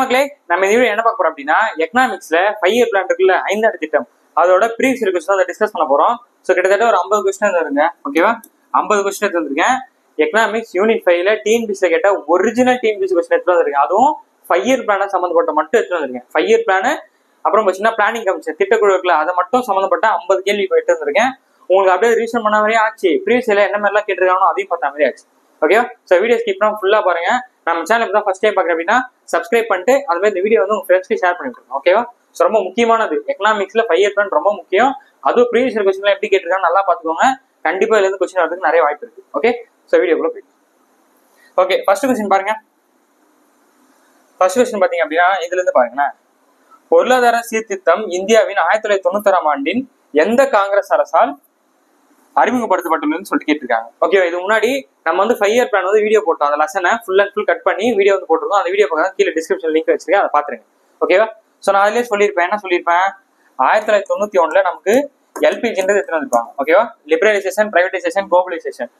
மக்களே, நம்ம இந்த வீடியோ என்ன பார்க்க போறோம் அப்படின்னா, எக்கனாமிக்ஸ்ல 5 இயர் பிளான் இருக்குல்ல, 5 ஆண்டு திட்டம், அதோட ப்ரீவியஸ் கொஸ்டின் அதை டிஸ்கஸ் பண்ண போறோம். ஸோ கிட்டத்தட்ட ஒரு 50 கொஸ்டின் வருங்க. ஓகேவா, 50 கொஸ்டின் எடுத்து வந்திருக்கேன். எக்கனாமிக்ஸ் யூனிட் 5ல டிஎன்பிசில கேட்ட ஒரிஜினல் டிஎன்பிசி கொஸ்டின் எடுத்து வந்திருக்கேன். அதுவும் 5 இயர் பிளான சம்பந்தப்பட்ட மட்டும் எடுத்து வந்திருக்கேன். 5 இயர் பிளான் அப்புறம் பார்த்தீங்கன்னா பிளானிங் கமிஷன் திட்டக்குழு இருக்குல்ல, அதை மட்டும் சம்பந்தப்பட்ட 50 கேள்வி எடுத்து வந்திருக்கேன். உங்களுக்கு அப்படியே ரீசன் பண்ண மாதிரியே ஆச்சு. ப்ரீவியஸ் என்ன மாதிரிலாம் கேட்டிருக்காங்களோ அதையும் பார்த்த மாதிரி ஆச்சு. ஓகே, ஸோ வீடியோ ஸ்கிப் பண்ணாம ஃபுல்லா பாருங்க. நம்ம சேனல் தான் ஃபர்ஸ்ட் டைம் பார்க்குறேன் அப்படின்னா சப்ஸ்கிரைப் பண்ணிட்டு அது மாதிரி இந்த வீடியோ வந்து உங்க ஃப்ரெண்ட்ஸ்க்கு ஷேர் பண்ணிவிடுங்க. ஓகேவா, ஸோ ரொம்ப முக்கியமானது எக்கனாமிக்ஸ்ல 5 இயர் பிளான் ரொம்ப முக்கியம். அதுவும் ப்ரீவியஸ் கொஸ்டின்லாம் எப்படி கேட்டிருக்காங்க நல்லா பார்த்துக்கோங்க. கண்டிப்பா இதுல இருந்து கொஸ்டின் வரதுக்கு நிறைய வாய்ப்பு இருக்கு. ஓகே, ஸோ வீடியோக்குள்ள போய் ஓகே, ஃபர்ஸ்ட் கொஸ்டின் பாருங்க. ஃபர்ஸ்ட் கொஸ்டின் பாத்தீங்க அப்படின்னா இதுல இருந்து பாருங்களேன். பொருளாதார சீர்திருத்தம் இந்தியாவின் 1991ஆம் ஆண்டின் எந்த காங்கிரஸ் அரசால் அறிமுகப்படுத்தப்பட்டுள்ளதுன்னு சொல்லிட்டு கேட்டிருக்காங்க. ஓகே, இது முன்னாடி நம்ம வந்து 5 இயர் பிளான் வந்து வீடியோ போட்டோம். அந்த லெசனை ஃபுல் அண்ட் ஃபுல் கட் பண்ணி வீடியோ வந்து போட்டிருக்கோம். அந்த வீடியோ பார்க்க கீழே டிஸ்கிரிப்ஷன் லிங்க் வச்சிருக்கேன், அதை பாத்துருங்க. ஓகேவா, ஸோ நான் அதுலேயே சொல்லியிருப்பேன். என்ன சொல்லியிருப்பேன், 1991 நமக்கு எல்பிஜின்றது எடுத்துட்டு வந்திருப்பாங்க. ஓகேவா, லிபரலைசேஷன், பிரைவேடைசேஷன், குளோபலைசேஷன்,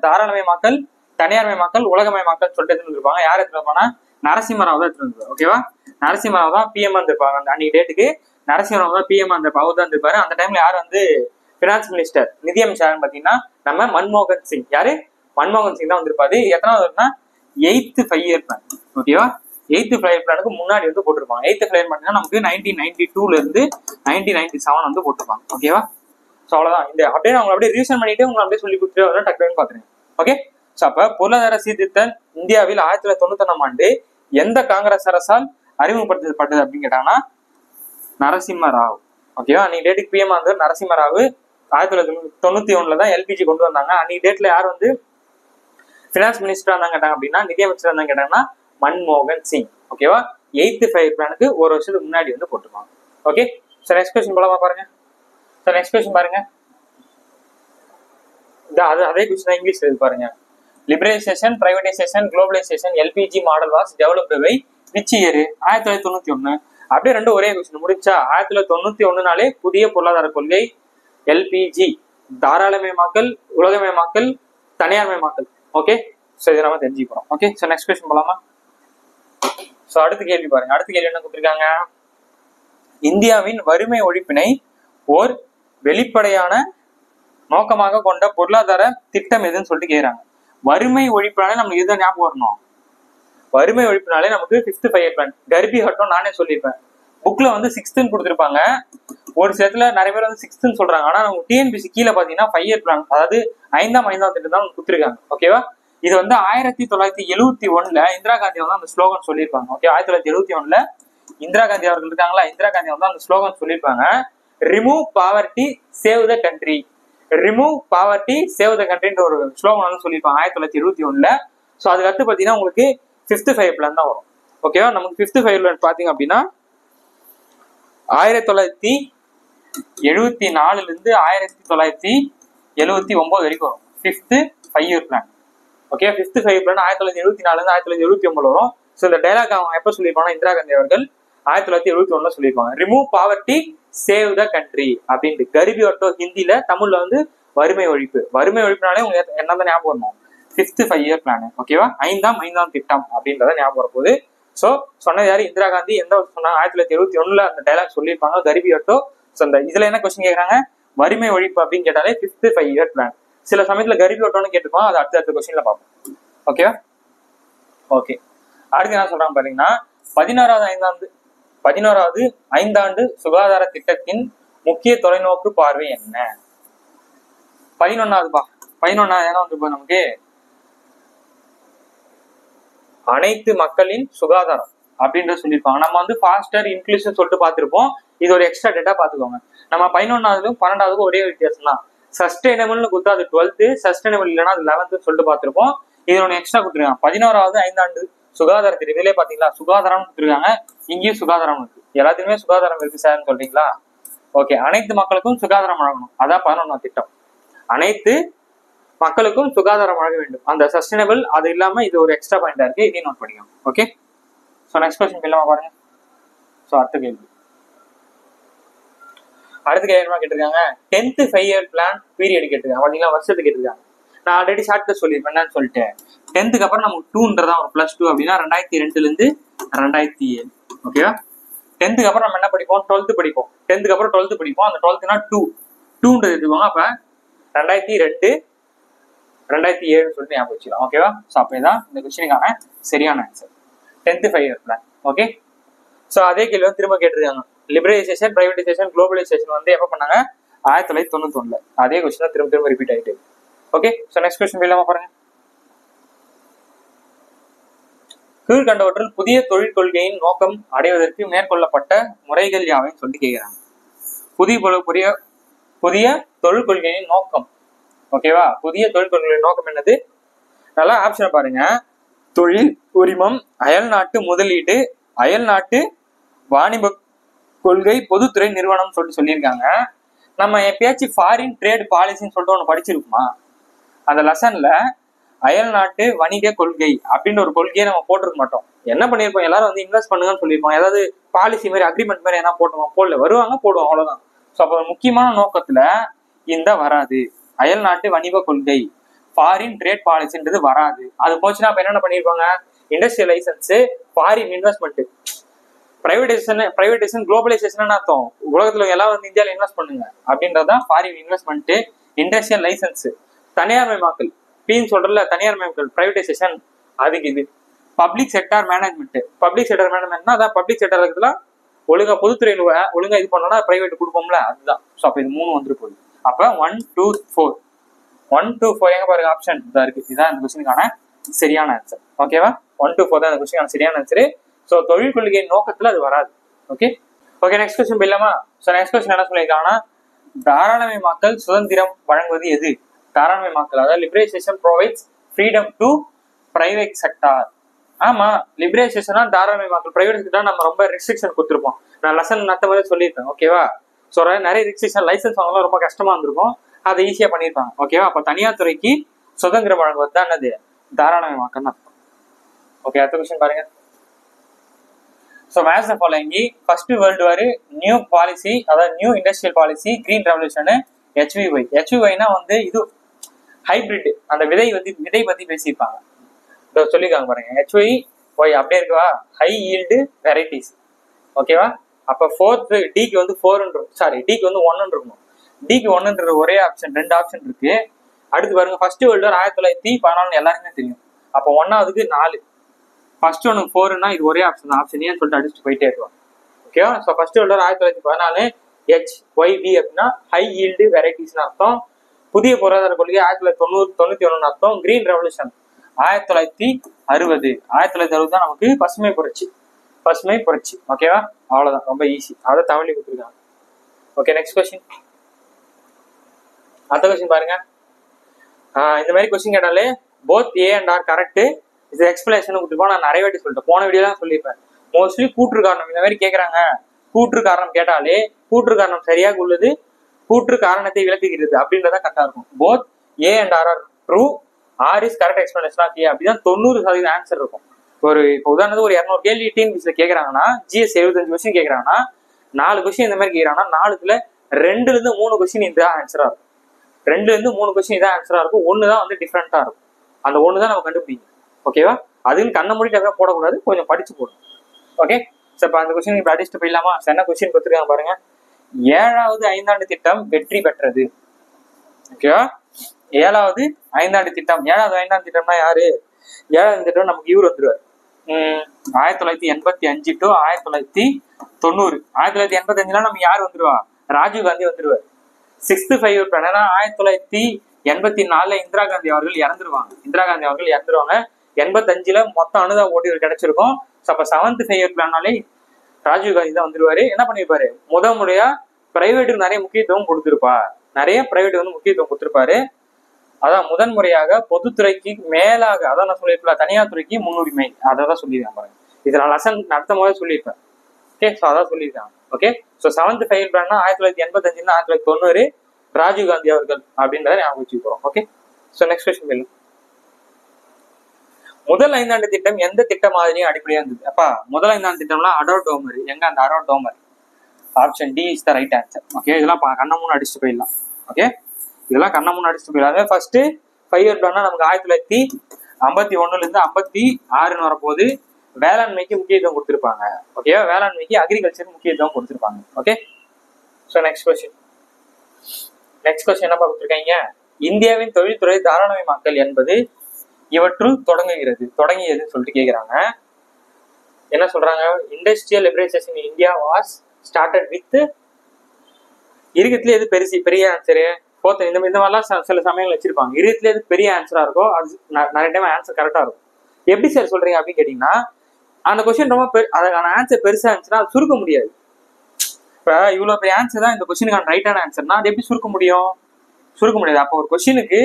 தாராளமயமாக்கல், தனியார்மயமாக்கல், உலகமயமாக்கல் சொல்லிட்டு எடுத்துட்டு வந்திருப்பாங்க. யார் எடுத்துட்டு வந்தாங்கன்னா நரசிம்மராவ் தான் எடுத்துட்டு வந்திருப்பாரு. ஓகேவா, நரசிம்மராவ் தான் பிஎம் இருந்திருப்பாங்க. அன்னைக்கு டேட்டுக்கு நரசிம்மராவ் தான் பிஎம் இருந்திருப்பாரு. அவர் தான் இருந்திருப்பாரு. அந்த டைம்ல யார் வந்து பினான்ஸ் மினிஸ்டர், நிதியமைச்சர் பாத்தீங்கன்னா நம்ம மன்மோகன் சிங். யாரு? மன்மோகன் சிங் தான் வந்திருப்பாரு. எத்தனாவதுனா 8th 5 இயர் பிளான். ஓகேவா, 8th 5 இயர் பிளானுக்கு முன்னாடி வந்து போட்டிருப்பாங்க. 8th 5 இயர் பிளான் நமக்கு 1992ல இருந்து 1997 வந்து போட்டிருப்பாங்க. ஓகேவா, ஸோ அவ்வளவுதான். இந்த அப்படியே அவங்க அப்படியே ரிவிஷன் பண்ணிட்டு உங்களை அப்படியே சொல்லி கொடுத்துட்டு டக்குன்னு பாத்துருங்க. ஓகே, ஸோ அப்ப பொருளாதார சீர்திருத்தம் இந்தியாவில் 1991ஆம் ஆண்டு எந்த காங்கிரஸ் அரசால் அறிமுகப்படுத்தப்பட்டது அப்படின்னு கேட்டாங்கன்னா நரசிம்மராவ். ஓகேவா, அன்னைக்கு டேட்டுக்கு பிஎம் வந்து நரசிம்மராவ். 1991 தான் எல்பிஜி கொண்டு வந்தாங்க. அன்னைக்கு டேட்ல யார் வந்து பினான்ஸ் மினிஸ்டரா இருந்தாங்க கேட்டாங்க அப்படின்னா நிதியமைச்சர் இருந்தாங்க கேட்டாங்கன்னா மன்மோகன் சிங். ஓகேவா, 8th 5 இயர் பிளானுக்கு ஒரு வருஷத்துக்கு முன்னாடி வந்து போட்டுருவாங்க. ஓகே, ஸோ நெக்ஸ்ட் கொஸ்டின் போலாமா பாருங்க. ஸோ நெக்ஸ்ட் கொஸ்டின் பாருங்க. அதே கொஸ்டின் இங்கிலீஷ் இருக்கு பாருங்க. Liberalisation, privatisation, globalisation, LPG model was developed by which year? 1991. அப்படியே ரெண்டு ஒரே கொஸ்டின் முடிச்சா. 1991நாலே புதிய பொருளாதார கொள்கை, எல்பிஜி, தாராளமயமாக்கல், உலகமயமாக்கல், தனியார்மயமாக்கல். ஓகே, ஸோ இதை நம்ம தெரிஞ்சுக்கிறோம். ஓகே, ஸோ நெக்ஸ்ட் கொஸ்டின் போலாமா. ஸோ அடுத்த கேள்வி பாருங்க. அடுத்த கேள்வி என்ன கொடுத்துருக்காங்க, இந்தியாவின் வறுமை ஒழிப்பினை ஓர் வெளிப்படையான நோக்கமாக கொண்ட பொருளாதார திட்டம் எதுன்னு சொல்லிட்டு கேட்கிறாங்க. வறுமை ஒழிப்புனாலே நமக்கு இதுதான் ஞாபகம் வரணும். வறுமை ஒழிப்புனாலே நமக்கு 5th 5 இயர் பிளான். கர்பி ஹட்டம் நானே சொல்லியிருப்பேன். புக்ல வந்து 6th கொடுத்துருப்பாங்க. ஒரு சிலத்துல நிறைய பேர் வந்து 6th சொல்றாங்க. ஆனா நம்ம டிஎன்பிசி கீழே பாத்தீங்கன்னா 5 இயர் பிளான், அதாவது 5ஆம் திட்டம் தான் கொடுத்துருக்காங்க. ஓகேவா, இது வந்து 1971ல இந்திரா காந்தி வந்து அந்த ஸ்லோகன் சொல்லியிருப்பாங்க. ஓகே, 1971ல இந்திரா காந்தி அவர்கள் இருக்காங்களா, இந்திரா காந்தி வந்து அந்த ஸ்லோகன் சொல்லியிருப்பாங்க. Remove poverty, save the country. Remove poverty, save the கண்ட்ரின்ற ஒரு ஸ்லோகன் வந்து சொல்லியிருப்பாங்க 1971ல. ஸோ அதுக்கு அடுத்து பாத்தீங்கன்னா உங்களுக்கு 5th 5 இயர் பிளான் தான் வரும். ஓகேவா, நமக்கு 5th 5 இயர் பிளான் பாத்தீங்க அப்படின்னா 1974ல இருந்து 1979 வரைக்கும் வரும் 5th 5 year plan. Okay, 5th 5 year plan 1974ல இருந்து 1979 வரும். ஸோ இந்த டைலாக் அவங்க எப்ப சொல்லியிருப்பாங்க, இந்திரா காந்தி அவர்கள் 1971ல சொல்லியிருப்பாங்க. Remove poverty, save the country அப்படின்ட்டு. கரிபி ஒட்டோ ஹிந்தில, தமிழ்ல வந்து வறுமை ஒழிப்பு. வறுமை ஒழிப்புனாலே உங்களுக்கு என்னதான் ஞாபகம் வரணும், 5th 5 இயர் பிளான். ஓகேவா, 5ஆம் திட்டம் அப்படின்றத ஞாபகம் வரப்போகுது. ஸோ சொன்னது யாரு, இந்திரா காந்தி. எந்த சொன்னாங்க, 1971ல அந்த டைலாக் சொல்லியிருப்பாங்க, கரிபி ஒட்டோ. ஸோ இந்த இதுல என்ன கொஸ்டின் கேட்கறாங்க, வறுமை ஒழிப்பு அப்படின்னு கேட்டாலே 5th 5 இயர் பிளான். சில சமயத்துல கரிபி ஒட்டோன்னு கேட்டுப்போம், அது அடுத்த கொஸ்டின்ல பார்ப்போம். ஓகேவா, ஓகே. அடுத்து என்ன சொல்றாங்க பாத்தீங்கன்னா 11வது ஐந்தாண்டு சுகாதார திட்டத்தின் முக்கிய தொலைநோக்கு பார்வை என்ன? 11வது வந்து நமக்கு அனைத்து மக்களின் சுகாதாரம் அப்படின்றத சொல்லியிருப்பாங்க. நம்ம வந்து ஃபாஸ்டர், இன்க்ளூசிவ் சொல்லிட்டு பார்த்திருப்போம். இது ஒரு எக்ஸ்ட்ரா டேட்டா பாத்துக்கோங்க. நம்ம 11வதுக்கும் 12வதுக்கும் ஒரே வித்தியாசம் தான். சஸ்டைனபிள்னு கொடுத்தா அது 12th, சஸ்டைனபிள் இல்லைன்னா அது 11th சொல்லிட்டு பார்த்திருப்போம். இது ஒன்று எக்ஸ்ட்ரா கொடுத்துருக்காங்க. 11வது ஐந்தாண்டு சுகாதார திட்டம். இதுலயே பாத்தீங்களா சுகாதாரம் கொடுத்துருக்காங்க, இங்கேயும் சுகாதாரம் இருக்கு. எல்லாத்துக்குமே சுகாதாரம் இருக்கு சார்ன்னு சொல்றீங்களா? ஓகே, அனைத்து மக்களுக்கும் சுகாதாரம் வழங்கணும், அதான் 11ஆம் திட்டம். அனைத்து மக்களுக்கும் சுகாதாரம் வழங்க வேண்டும். அந்த சஸ்டைனபிள் அது இல்லாம இது ஒரு எக்ஸ்ட்ரா பாயிண்டா இருக்கு, இதையும் நோட் பண்ணிக்கோங்க. ஓகே, ஸோ நெக்ஸ்ட் கொஸ்டின் இல்லாம பாருங்க. ஸோ அடுத்த கேள்வி கேட்டிருக்காங்க 10th 5 இயர் பிளான் பீரியட் கேட்டிருக்காங்க. பாத்தீங்களா, வருஷத்துக்கு கேட்டிருக்காங்க. நான் ஆல்ரெடி ஷார்ட் கட் சொல்லியிருப்பேன் என்னன்னு சொல்லிட்டு. 10th அப்புறம் நமக்கு 2ன்றதா ஒரு +2 அப்படின்னா 2002ல இருந்து 2007. ஓகேவா? 10th அப்புறம் நம்ம என்ன படிப்போம்? 12th படிப்போம். 10th அப்புறம் 12th படிப்போம். அந்த 12th 2ன்றது எடுத்துக்கோங்க. அப்ப 2002 2007 சொல்லிட்டு ஞாபகம் வச்சுக்கலாம். ஓகேவா? ஸோ அப்போ இதான் இந்த கொஸ்டினுக்கான சரியான answer. 10th 5 year plan. Okay. So அதே கேள்வி வந்து திரும்ப கேட்டிருக்காங்க. லிபரலைசேஷன், பிரைவேடைசேஷன், குளோபலைசேஷன் வந்து எப்போ பண்ணாங்க? 1991. அதே கொஸ்டின் தான் திரும்ப திரும்ப ரிப்பீட் ஆகிட்டு. ஓகே. ஸோ நெக்ஸ்ட் கொஸ்டின் இல்லாம பாருங்க. கீழ்கண்டவற்றில் புதிய தொழில் கொள்கையின் நோக்கம் அடைவதற்கு மேற்கொள்ளப்பட்ட முறைகள் யாவைன்னு சொல்லிட்டு கேட்கிறாங்க. புதிய தொழில் கொள்கையின் நோக்கம். ஓகேவா? புதிய தொழில் கொள்கையின் நோக்கம் என்னது? நல்லா ஆப்ஷன் பாருங்க. தொழில் உரிமம், அயல் நாட்டு முதலீடு, அயல் நாட்டு வாணிப கொள்கை, பொதுத்துறை நிறுவனம் சொல்லிட்டு சொல்லியிருக்காங்க. நம்ம எப்பயாச்சும் ஃபாரின் ட்ரேட் பாலிசின்னு சொல்லிட்டு ஒன்று படிச்சிருக்குமா? அந்த லெசன்ல அயல் நாட்டு வணிக கொள்கை அப்படின்னு ஒரு கொள்கையை நம்ம போட்டிருக்க மாட்டோம். என்ன பண்ணிருப்போம்? எல்லாரும் வந்து இன்வெஸ்ட் பண்ணுங்கன்னு சொல்லியிருப்போம். ஏதாவது பாலிசி மாதிரி அக்ரிமெண்ட் மாதிரி என்ன போட்டுவோம்? போடல, வருவாங்க போடுவோம், அவ்வளவுதான். ஸோ அப்போ முக்கியமான நோக்கத்துல இந்த வராது. அயல் நாட்டு வணிக கொள்கை, ஃபாரின் ட்ரேட் பாலிசின்றது வராது. அது போச்சுன்னா அப்ப என்னென்ன பண்ணிருப்பாங்க? Industrial licence, foreign investment, privatisation, globalisation அர்த்தம். உலகத்துல எல்லாம் வந்து இந்தியாவில் இன்வெஸ்ட் பண்ணுங்க அப்படின்றதான் ஃபாரின் இன்வெஸ்ட்மெண்ட். இண்டஸ்ட்ரியல் லைசன்ஸ், தனியார் மயமாக்கல், பீன்னு சொல்றதுல தனியார் மயமாக்கல், பிரைவேடைசேஷன் அதுக்கு இது. Public sector management, public sector மேனேஜ்மெண்ட்னா அதான் பப்ளிக் செக்டார் இருக்குதுல ஒழுங்கா பொதுத்துறையில் ஒழுங்கா இது பண்ணோம்னா பிரைவேட் கொடுப்போம்ல, அதுதான். ஸோ அப்போ இது 3 வந்துட்டு போகுது. அப்ப 1, 2, 4 1, 2, 4 எங்க பாருங்க ஆப்ஷன் தான் இருக்கு. இதுதான் இந்த கொஸ்டினுக்கான சரியான ஆன்சர். ஓகேவா? 1, 2, 4 தான் இந்த கொஸ்டினுக்கான சரியான ஆன்சர். ஸோ தொழில் கொள்கையின் நோக்கத்துல அது வராது. ஓகே. நெக்ஸ்ட் கொஸ்டின் போயிடலாமா? ஸோ நெக்ஸ்ட் கொஸ்டின் என்ன சொல்லியிருக்காங்கன்னா, தாராளமயமாக்கல் சுதந்திரம் வழங்குவது எது? தாராளமயமாக்கல், அதாவது liberalisation provides freedom to private sector. ஆமா, லிபரலைசேஷனா தாராளமயமாக்கல், பிரைவேட் செக்டார் நம்ம ரொம்ப ரெஸ்ட்ரிக்ஷன் கொடுத்துருப்போம். நான் லெசன் நடத்த மாதிரி சொல்லியிருப்பேன். ஓகேவா? ஸோ நிறைய ரெஸ்ட்ரிக்ஷன், லைசன்ஸ் வாங்கலாம் ரொம்ப கஷ்டமா இருந்திருக்கும், அதை ஈஸியா பண்ணியிருப்பாங்க. ஓகேவா? அப்ப தனியார் துறைக்கு சுதந்திரம் வழங்குவது தான் என்னது? தாராளமயமாக்கல் அர்த்தம். ஓகே. அடுத்த கொஸ்டின் பாருங்க. So match the following. First world war, new policy, அதாவது new industrial policy, green revolution, HVY. HVYனா வந்து இது ஹைபிரிட், அந்த விதை பத்தி பேசியிருப்பாங்க, சொல்லியிருக்காங்க பாருங்க. HVY அப்படியே இருக்குவா? High yield varieties. ஓகேவா? அப்ப 4th டிக்கு வந்து 4 சாரி டிக்கு வந்து 1 இருக்கணும். டிக்கு 1 ஒரே ஆப்ஷன், 2 ஆப்ஷன் இருக்கு. அடுத்து பாருங்க, ஃபர்ஸ்ட் வேர்ல்டு வார் 1914 எல்லாருமே தெரியும். அப்போ 1வது 4, ஃபர்ஸ்ட் ஒன்று 4னா இது ஒரே ஆப்ஷன், ஆப்ஷன் சொல்லிட்டு அடிச்சுட்டு போயிட்டே இருக்கலாம். ஓகேவா? ஸோ ஃபர்ஸ்ட் வேர்ல்டு வார் 1914, HYV அப்படின்னா ஹை ஈல்டு வெரைட்டிஸ்னு அர்த்தம். புதிய பொருளாதார கொள்கை 1991 அர்த்தம். Green revolution 1960. 1960 தான் நமக்கு பசுமை புரட்சி. ஓகேவா? அவ்வளவுதான், ரொம்ப ஈஸி. அதை தமிழ்ல கொடுத்துருக்காங்க. ஓகே. Next question. அடுத்த கொஸ்டின் பாருங்க. இந்த மாதிரி கொஸ்டின் கேட்டாலே both A and R correct, இது எக்ஸ்பிளேஷன் கொடுத்துருப்போம். நான் நிறைய வாட்டி சொல்லிட்டேன், போன வீடியோ தான் சொல்லியிருப்பேன். மோஸ்ட்லி கூற்று காரணம் இந்த மாதிரி கேட்கறாங்க. கூற்று காரணம் கேட்டாலே கூற்று காரணம் சரியாக உள்ளது, கூற்று காரணத்தை விளக்குகிறது அப்படின்றதான் கரெக்டா இருக்கும். Both A and R are true, R is correct explanation of A. அப்படிதான் 90% ஆன்சர் இருக்கும். இப்போ உதாரணத்துக்கு ஒரு 200 கேள்வி டிஎன்பிசில கேட்கறாங்கன்னா, GS 75 கொஸ்டின் கேட்கறாங்கன்னா, 4 கொஸ்டின் இந்த மாதிரி கேட்கறாங்கன்னா, 4த்துல 2ல இருந்து 3 கொஸ்டின் இதுதான் ஆன்சரா இருக்கும். 2ல இருந்து 3 கொஸ்டின் இதான் ஆன்சரா இருக்கும். 1 தான் வந்து டிஃப்ரெண்டா இருக்கும். அந்த 1 தான் நம்ம கண்டுபிடிக்கணும். ஓகேவா? அதுன்னு கண்ண மூடிட்டு போடக்கூடாது, கொஞ்சம் படிச்சு போடணும். ஓகே. ஸோ இப்போ அந்த கொஸ்டின் இப்போ அடிச்சுட்டு போயிடலாமா? என்ன கொஸ்டின் கொடுத்துருக்காங்க பாருங்க. 7வது ஐந்தாண்டு திட்டம் வெற்றி பெற்றது. ஓகேவா? 7வது ஐந்தாண்டு திட்டம். 7வது ஐந்தாண்டு திட்டம்னா யாரு? 7வது திட்டம் நமக்கு இவர் வந்துருவார். 1985 to 1990. 1985 நம்ம யார் வந்துருவா? ராஜீவ் காந்தி வந்துருவார். 6th 5 year plan 1984 Indira Gandhi அவர்கள் இறந்துருவாங்க. 85ல மொத்தம் அனுதாப ஓட்டுகள் கிடைச்சிருக்கும். அப்ப 7th 5 year பிளானாலே ராஜீவ் காந்தி தான் வந்துருவாரு. என்ன பண்ணிருப்பாரு? முறையா பிரைவேட்டுக்கு நிறைய முக்கியத்துவம் கொடுத்திருப்பாரு. அதான் முதன்முறையாக பொதுத்துறைக்கு மேலாக, அதான் நான் சொல்லியிருப்பேன், தனியார் துறைக்கு முன்னுரிமை, அதான் சொல்லியிருக்காங்க பாருங்க. இதை நான் லெசன் நடத்த போதே சொல்லியிருப்பேன். ஓகே. ஸோ அதான் சொல்லியிருக்காங்க. Okay. So 7th 5 year plan 1985 1990 Rajiv Gandhi அவர்கள் அப்படின்றத ஞாபகம் வச்சுக்கிறோம். ஓகே. ஸோ நெக்ஸ்ட் கொஸ்டின் கேள்வி. முதல் ஐந்தாண்டு திட்டம் எந்த திட்ட மாதிரியும் அடிப்படையா இருந்தது? அப்பா, முதல் ஐந்தாண்டு திட்டம்னா அடோடோமர். எங்க அந்த Harrod Domar? Option D is the right answer. Okay. இதெல்லாம் கண்ண மூணு அடிச்சுட்டு போயிடலாம். ஓகே. இதெல்லாம் கண்ண மூணு அடிச்சுட்டு போயிடலாம். ஃபர்ஸ்ட் 5 year plan நமக்கு 1951ல இருந்து 56 வரப்போகுது. வேளாண்மைக்கு முக்கியத்துவம் கொடுத்துருப்பாங்க. ஓகேவா, வேளாண்மைக்கு அக்ரிகல்ச்சருக்கு முக்கியத்துவம் கொடுத்துருப்பாங்க. ஓகே, ஸோ நெக்ஸ்ட் கொஸ்டின் என்ன கொடுத்துருக்காங்க, இந்தியாவின் தொழில்துறை தாராளமயமாக்கல் என்பது இவற்றுள் தொடங்கியதுன்னு சொல்லிட்டு கேட்குறாங்க. என்ன சொல்றாங்க, industrial liberalisation in India was started with, இருக்கிறதுல எது பெரிய ஆன்சரு இந்த மாதிரிலாம் சில சமயங்கள் வச்சிருப்பாங்க. இருக்கிறதுல எது பெரிய ஆன்சரா இருக்கோ அது நிறைய டைம் ஆன்சர் கரெக்டா இருக்கும். எப்படி சார் சொல்றீங்க அப்படின்னு கேட்டீங்கன்னா, அந்த கொஸ்டின் ரொம்ப அதுக்கான ஆன்சர் பெருசா இருந்துச்சுன்னா அது சுருக்க முடியாது. இப்ப இவ்வளவு பெரிய ஆன்சர் தான் இந்த கொஸ்டினுக்கான ரைட்டான ஆன்சர்னா அது எப்படி சுருக்க முடியும்? அப்போ ஒரு கொஸ்டினுக்கு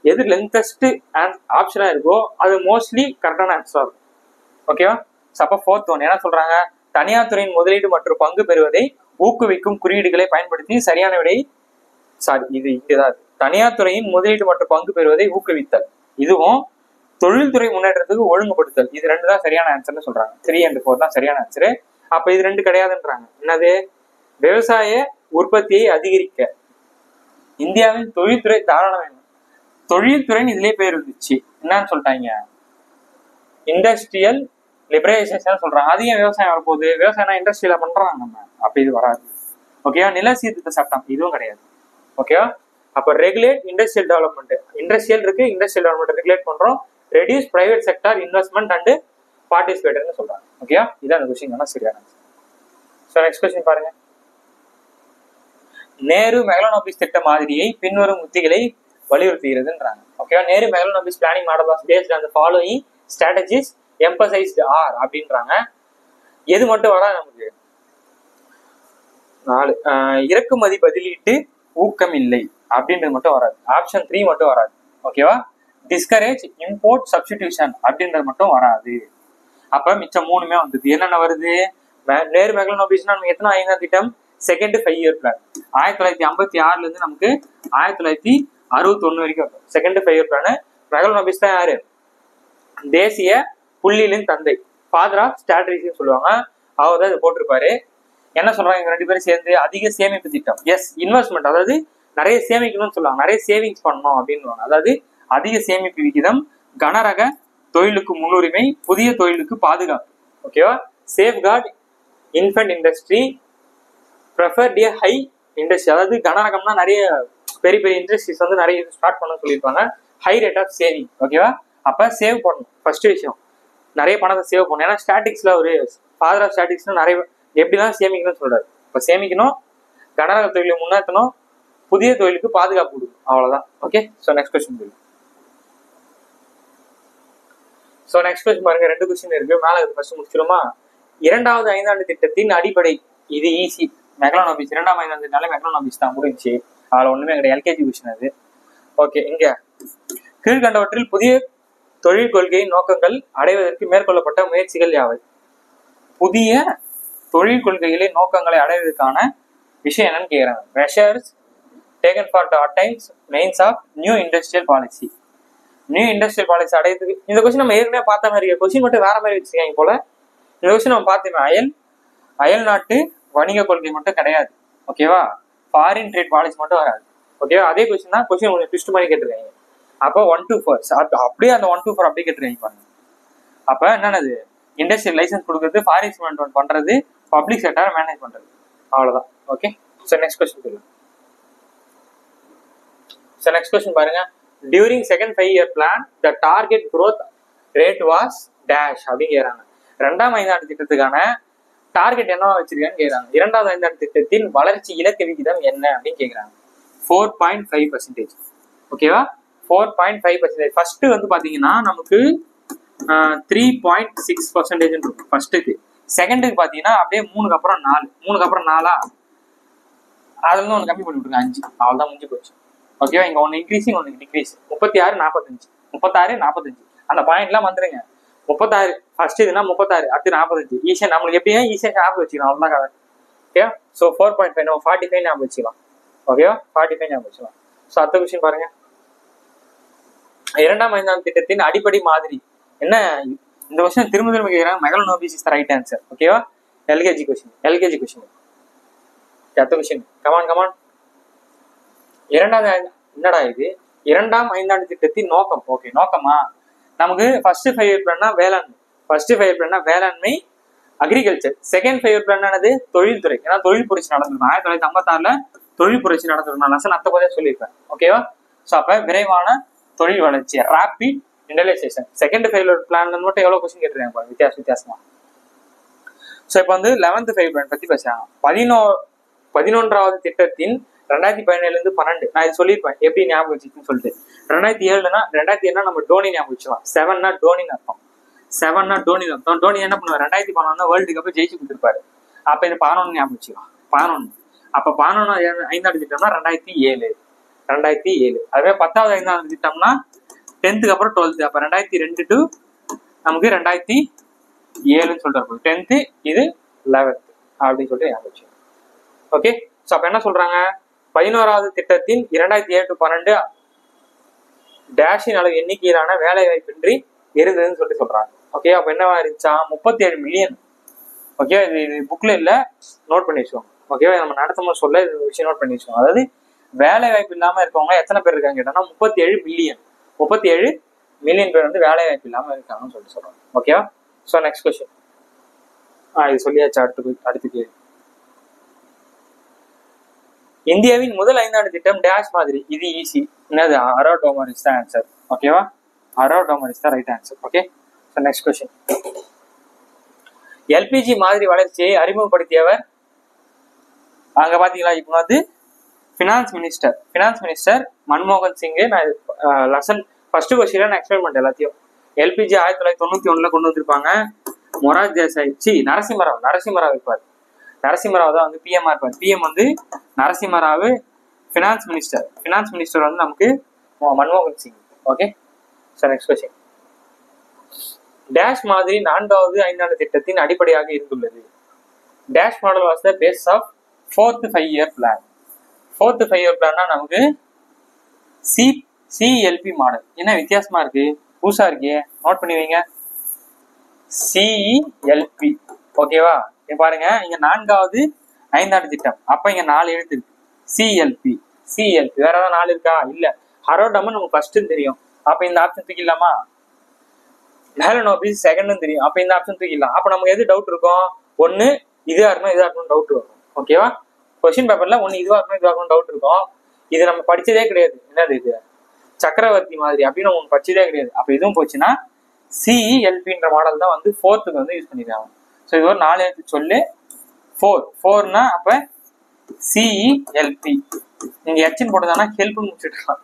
எது லென்த்தஸ்ட் ஆப்ஷனா இருக்கோ அது மோஸ்ட்லி கரெக்டான ஆன்சரா இருக்கும். ஓகேவா, அப்ப ஃபோர்த் ஒன் என்ன சொல்றாங்க, தனியார் துறையின் முதலீடு மற்றும் பங்கு பெறுவதை ஊக்குவிக்கும் குறியீடுகளை பயன்படுத்தி சரியான விடை. இது இங்கேதான் தனியார் துறையின் முதலீடு மற்றும் பங்கு பெறுவதை ஊக்குவித்தல், இதுவும் தொழில்துறை முன்னேற்றத்துக்கு ஒழுங்குபடுத்தல், இது ரெண்டு தான் சரியான ஆன்சர்னு சொல்றாங்க. 3 and 4 தான் சரியான ஆன்சரு. அப்ப இது ரெண்டு கிடையாதுன்றாங்க. என்னது, விவசாய உற்பத்தியை அதிகரிக்க இந்தியாவின் தொழில்துறை தாராளமயம், தொழில்துறைன்னு இதுலயே பேர் இருந்துச்சு, என்னன்னு சொல்லிட்டாங்க, இண்டஸ்ட்ரியல் லிபரலைசேஷன் சொல்றாங்க. அது ஏன் விவசாயம் வரப்போகுது, விவசாயம் இண்டஸ்ட்ரியல பண்றாங்க நம்ம, அப்ப இது வராது. ஓகேவா, நில சீர்திருத்த சட்டம் இதுவும் கிடையாது. ஓகேவா, அப்ப ரெகுலேட் இண்டஸ்ட்ரியல் டெவலப்மெண்ட், இண்டஸ்ட்ரியல் இருக்கு, இண்டஸ்ட்ரியல் டெவலப்மெண்ட் ரெகுலேட் பண்றோம், reduce private sector investment and பார்ட்டிசிபேட்டர்னு சொல்றாங்க. ஓகேவா, இதான் அந்த கொஸ்டின் சரியான. ஸோ நெக்ஸ்ட் கொஸ்டின் பாருங்க, நேரு மெகலோனோபிஸ் திட்ட மாதிரியை பின்வரும் உத்திகளை வலியுறுத்துகிறதுன்றாங்க. ஓகேவா, Nehru Mahalanobis planning model was based on the following strategies emphasised are அப்படின்றாங்க. எது மட்டும் வராது நமக்கு, 4 இறக்குமதி பதிலீட்டு ஊக்கம் இல்லை அப்படின்றது மட்டும் வராது. ஆப்ஷன் 3 மட்டும் வராது. ஓகேவா, டிஸ்கரேஜ் இம்போர்ட் சப்ஸ்டிடியூஷன் அப்படின்றது மட்டும் வராது. அப்ப மிச்சம் 3மே வந்தது. என்னென்ன வருது, நேரு மெகலோனோபிஸ்னா நமக்கு எத்தனை 5ஆம் திட்டம், செகண்ட் 5 இயர் பிளான் 1956 இருந்து நமக்கு 1961 வரைக்கும் இருக்கும். Second 5 year plan. மெகலோனோபிஸ் தான் யாரு, தேசிய புள்ளியிலின் தந்தை, ஃபாதர் ஆஃப் ஸ்ட்ராட்டஜின்னு சொல்லுவாங்க. அவர் தான் இதை போட்டிருப்பாரு. என்ன சொல்றாங்க, இவங்க 2 பேரும் சேர்ந்து அதிக சேமிப்பு திட்டம், இன்வெஸ்ட்மெண்ட், அதாவது நிறைய சேமிக்கணும்னு சொல்லுவாங்க, நிறைய சேவிங்ஸ் பண்ணணும் அப்படின்னு. அதாவது அதிக சேமிப்பு விகிதம், கனரக தொழிலுக்கு முன்னுரிமை, புதிய தொழிலுக்கு பாதுகாப்பு. ஓகேவா, safeguard infant industry, preferred a high industry, அதாவது கனரகம்னா நிறைய பெரிய பெரிய இண்டஸ்ட்ரீஸ் வந்து நிறைய ஸ்டார்ட் பண்ண சொல்லியிருப்பாங்க. High rate of saving. ஓகேவா, அப்ப சேவ் பண்ணணும். ஃபர்ஸ்ட் விஷயம் நிறைய பணத்தை சேவ் பண்ணணும். ஏன்னா ஸ்டாட்டிக்ஸ்ல ஒரு ஃபாதர் ஆஃப் ஸ்டாட்டிக்ஸ்ல நிறைய எப்படிலாம் சேமிக்கணும்னு சொல்றாரு. இப்ப சேமிக்கணும், கனரக தொழிலை முன்னேற்றணும், புதிய தொழிலுக்கு பாதுகாப்பு கொடுக்கணும், அவ்வளவுதான். ஓகே, ஸோ நெக்ஸ்ட் கொஸ்டின் பாருங்க. 2 கொஸ்டின் இருக்கு, மேல ஃபர்ஸ்ட் முடிச்சிருமா. 2வது 5ஆண்டு திட்டத்தின் அடிப்படை, இது ஈஸி. மெகலோனோபிஸ் 2ஆம் 5ஆம் திட்டம்னாலே மெகலோனோபிஸ் தான் முடிஞ்சு, அதுல ஒண்ணுமே கிடையாது. எல்கேஜி கொஸ்டின் அது. ஓகே, இங்க கீழ்கண்டவற்றில் புதிய தொழில் கொள்கையின் நோக்கங்கள் அடைவதற்கு மேற்கொள்ளப்பட்ட முயற்சிகள் யாவை? புதிய தொழில் கொள்கைகளின் நோக்கங்களை அடைவதற்கான விஷயம் என்னன்னு கேட்கிறாங்க. Measures taken for to attains mains of new industrial policy. New industrial policy அடையதுக்கு இந்த கொஸ்டின் நம்ம ஏற்கனவே பார்த்த மாதிரி கொஸ்டின் மட்டும் வேற மாதிரி வச்சிருக்காங்க போல. இந்த கொஸ்டின் நம்ம பார்த்தோமே, அயல் நாட்டு வணிக கொள்கை மட்டும் கிடையாது. ஓகேவா, ஃபாரின் ட்ரேட் பாலிசி மட்டும் வராது. ஓகேவா, அதே கொஸ்டின் தான். கொஸ்டின் கொஞ்சம் ட்விஸ்ட் மாதிரி கேட்டிருக்காங்க. அப்போ 1 to 4 அப்படியே அந்த 1 to 4 அப்படியே கேட்டிருக்காங்க பாருங்க. அப்ப என்னன்னது, இண்டஸ்ட்ரியல் லைசன்ஸ் கொடுக்கறது, ஃபாரின் இன்வெஸ்ட்மெண்ட் பண்றது, பப்ளிக் செக்டாரை மேனேஜ் பண்றது, அவ்வளவுதான். ஓகே, ஸோ நெக்ஸ்ட் கொஸ்டின் பாருங்க. During second 5 year plan the target growth rate was dash அப்படின்னு கேட்கறாங்க. 2ஆம் 5ஆண்டு திட்டத்துக்கான டார்கெட் என்ன வச்சிருக்கான்னு கேட்கறாங்க. 2வது 5ஆண்டு திட்டத்தின் வளர்ச்சி இலக்கு விகிதம் என்ன அப்படின்னு கேட்கறாங்க. 4.5%. ஓகேவா, 4.5%. ஃபர்ஸ்ட் வந்து பாத்தீங்கன்னா நமக்கு 3.6% இருக்கும் ஃபர்ஸ்ட்டுக்கு. செகண்டுக்கு பாத்தீங்கன்னா அப்படியே 3க்கு அப்புறம் 4, 3க்கு அப்புறம் 4 அதுல இருந்து 1 கம்மி பண்ணி விட்டுருங்க 5, அவ்வளவுதான் முடிஞ்சு போச்சு. ஓகேவா, இங்க 1 இன்க்ரீசிங் 1 டிக்ரீஸ். 36 45 36 45 அந்த பாயிண்ட்லாம் வந்துருங்க. 36 ஃபர்ஸ்ட் இதுனா 36, அடுத்து 45. ஈஸியா நம்மளுக்கு எப்படியா ஈஸியா ஞாபகம் வச்சுக்கலாம், அவ்வளவுதான் கதை. ஓகே, ஸோ 4.5 நம்ம 45 ஞாபகம் வச்சுக்கலாம். ஓகேவா, 45 ஞாபகம் வச்சுக்கலாம். ஸோ அடுத்த கொஸ்டின் பாருங்க. 2ஆம் 5ஆம் திட்டத்தின் அடிப்படை மாதிரி என்ன? இந்த கொஸ்டின் திரும்ப கேட்கிறாங்க. மெகலோனோபிஸ் இஸ் தி ரைட் ஆன்சர். ஓகேவா, எல்கேஜி கொஸ்டின். அடுத்த கொஸ்டின், கமான். 2வது என்னடா இது, 2ஆம் 5ஆண்டு திட்டத்தின் நோக்கம். ஓகே, நோக்கமா நமக்கு ஃபர்ஸ்ட் 5 இயர் பிளான்னா வேளாண்மை. ஃபர்ஸ்ட் 5 இயர் பிளான்னா வேளாண்மை, அக்ரிகல்ச்சர். செகண்ட் 5 இயர் பிளான் என்னது? தொழில்துறை. ஏன்னா தொழில் புரட்சி நடந்திருக்கும் 1956 தொழில் புரட்சி நடந்திருக்கும். நான் லெசன் அத்த போதே சொல்லியிருப்பேன். ஓகேவா? ஸோ அப்ப விரைவான தொழில் வளர்ச்சி, ராபிட் இண்டஸ்ட்ரியலைசேஷன். செகண்ட் 5 இயர் பிளான்ல மட்டும் எவ்வளவு கொஸ்டின் கேட்டிருக்காங்க வித்தியாசமா. ஸோ இப்போ வந்து 11th 5 இயர் பிளான் பத்தி பேசுறாங்க. 11வது திட்டத்தின் 2017 12 நான் இது சொல்லியிருப்பேன் எப்படி ஞாபகம் வச்சுக்குன்னு சொல்லிட்டு. 2007 நம்ம டோனி ஞாபகம் வச்சுக்கலாம். 7னா டோனின்னு அர்த்தம். 7னா டோனி அர்த்தம். டோனி என்ன பண்ணுவார்? 2011 வேர்ல்டு கப் ஜெயிச்சு கொடுத்துருப்பாரு. அப்ப இது 11 ஞாபகம் வச்சுக்கலாம். 11 அப்ப 11 5வது திட்டம்னா 2007. அதுவே 10வது 5வது திட்டம்னா 10th அப்புறம் 12th. அப்ப 2002 to நமக்கு 2007 சொல்றாரு. 10th இது 11th அப்படின்னு சொல்லிட்டு ஞாபகம் வச்சுக்கலாம். ஓகே. ஸோ அப்ப என்ன சொல்றாங்க? 11வது திட்டத்தின் 2007 to 12 டேஷின் அளவு எண்ணிக்கையிலான வேலை வாய்ப்பின்றி இருந்ததுன்னு சொல்லிட்டு சொல்றாங்க. ஓகே. அப்ப என்னவா இருந்துச்சா? 37 மில்லியன். ஓகே. இது புக்ல இல்ல, நோட் பண்ணி வச்சுக்கோங்க. ஓகேவா? நம்ம நடத்தும் சொல்ல இது விஷயம் நோட் பண்ணி வச்சுக்கோங்க. அதாவது வேலை வாய்ப்பு இல்லாம இருக்கவங்க எத்தனை பேர் இருக்காங்க கேட்டோம்னா 37 மில்லியன் பேர் வந்து வேலை வாய்ப்பு இல்லாம இருக்காங்கன்னு சொல்லிட்டு சொல்றாங்க. ஓகேவா? So next question. இது சொல்லியாச்சு. அடுத்து கேள்வி. இந்தியாவின் முதல் 5 திட்டம் டேஷ் மாதிரி. இது ஈஸி. என்னது? Harrod Domar is the answer. ஓகேவா? Harrod Domar is the right answer. Okay. So next question. LPG மாதிரி வளர்ச்சியை அறிமுகப்படுத்தியவர் அங்க பாத்தீங்களா? இப்போ வந்து ஃபினான்ஸ் மினிஸ்டர் மன்மோகன் சிங். நான் லெசன் ஃபர்ஸ்ட் கொஸ்டின்ல நான் எக்ஸ்பிளைன் பண்ணிட்டேன் எல்லாத்தையும். எல்பிஜி 1991 கொண்டு வந்திருப்பாங்க. மொரார்ஜி தேசாய் நரசிம்மராவ் இருப்பார். நரசிம்மராவ் தான் வந்து பிஎம்ஆ இருப்பார். பிஎம் வந்து நரசிம்மராவ். ஃபினான்ஸ் மினிஸ்டர் வந்து நமக்கு மன்மோகன் Singh. Okay. So next question. Dash மாதிரி 4வது 5 திட்டத்தின் அடிப்படையாக இருந்துள்ளது. Dash model was the base of 4th 5 year plan. 4th 5 year பிளான்னா நமக்கு சிஎல்பி மாடல். என்ன வித்தியாசமா இருக்கு? புதுசா இருக்கே, நோட் பண்ணி வைங்க. சிஎல்பி. ஓகேவா? பாருங்க, இங்க 4வது 5 திட்டம். அப்ப இங்க 4 எழுத்து இருக்கு. சிஎல்பி. வேற ஏதாவது 4 இருக்கா? இல்ல. ஹரோடோமர் நமக்கு ஃபர்ஸ்ட் தெரியும். அப்ப இந்த ஆப்ஷன் தூக்கிடலாமா? மேலனோபிஸ் செகண்ட் தெரியும். அப்ப இந்த ஆப்ஷன் தூக்கிடலாம். அப்ப நமக்கு எது டவுட் இருக்கும்? ஒன்னு இதுவா இருக்கணும் டவுட் வரும். ஓகேவா? கொஸ்டின் பேப்பர்ல ஒன்னு இதுவா இருக்கணும் டவுட் இருக்கும். இது நம்ம படிச்சதே கிடையாது. என்னது இது? சக்கரவர்த்தி மாதிரி அப்படின்னு ஒன்று படிச்சதே கிடையாது. அப்ப இதுவும் போச்சுன்னா சிஎல்பின்ற மாடல் தான் வந்து 4th வந்து யூஸ் பண்ணிருக்காங்க. ஸோ இது ஒரு 4 எழுத்து சொல்லு. 4னா அப்ப சிஎல்பி. நீங்க எச்சின் போட்டதானா ஹெல்ப் முடிச்சுட்டுலாம்.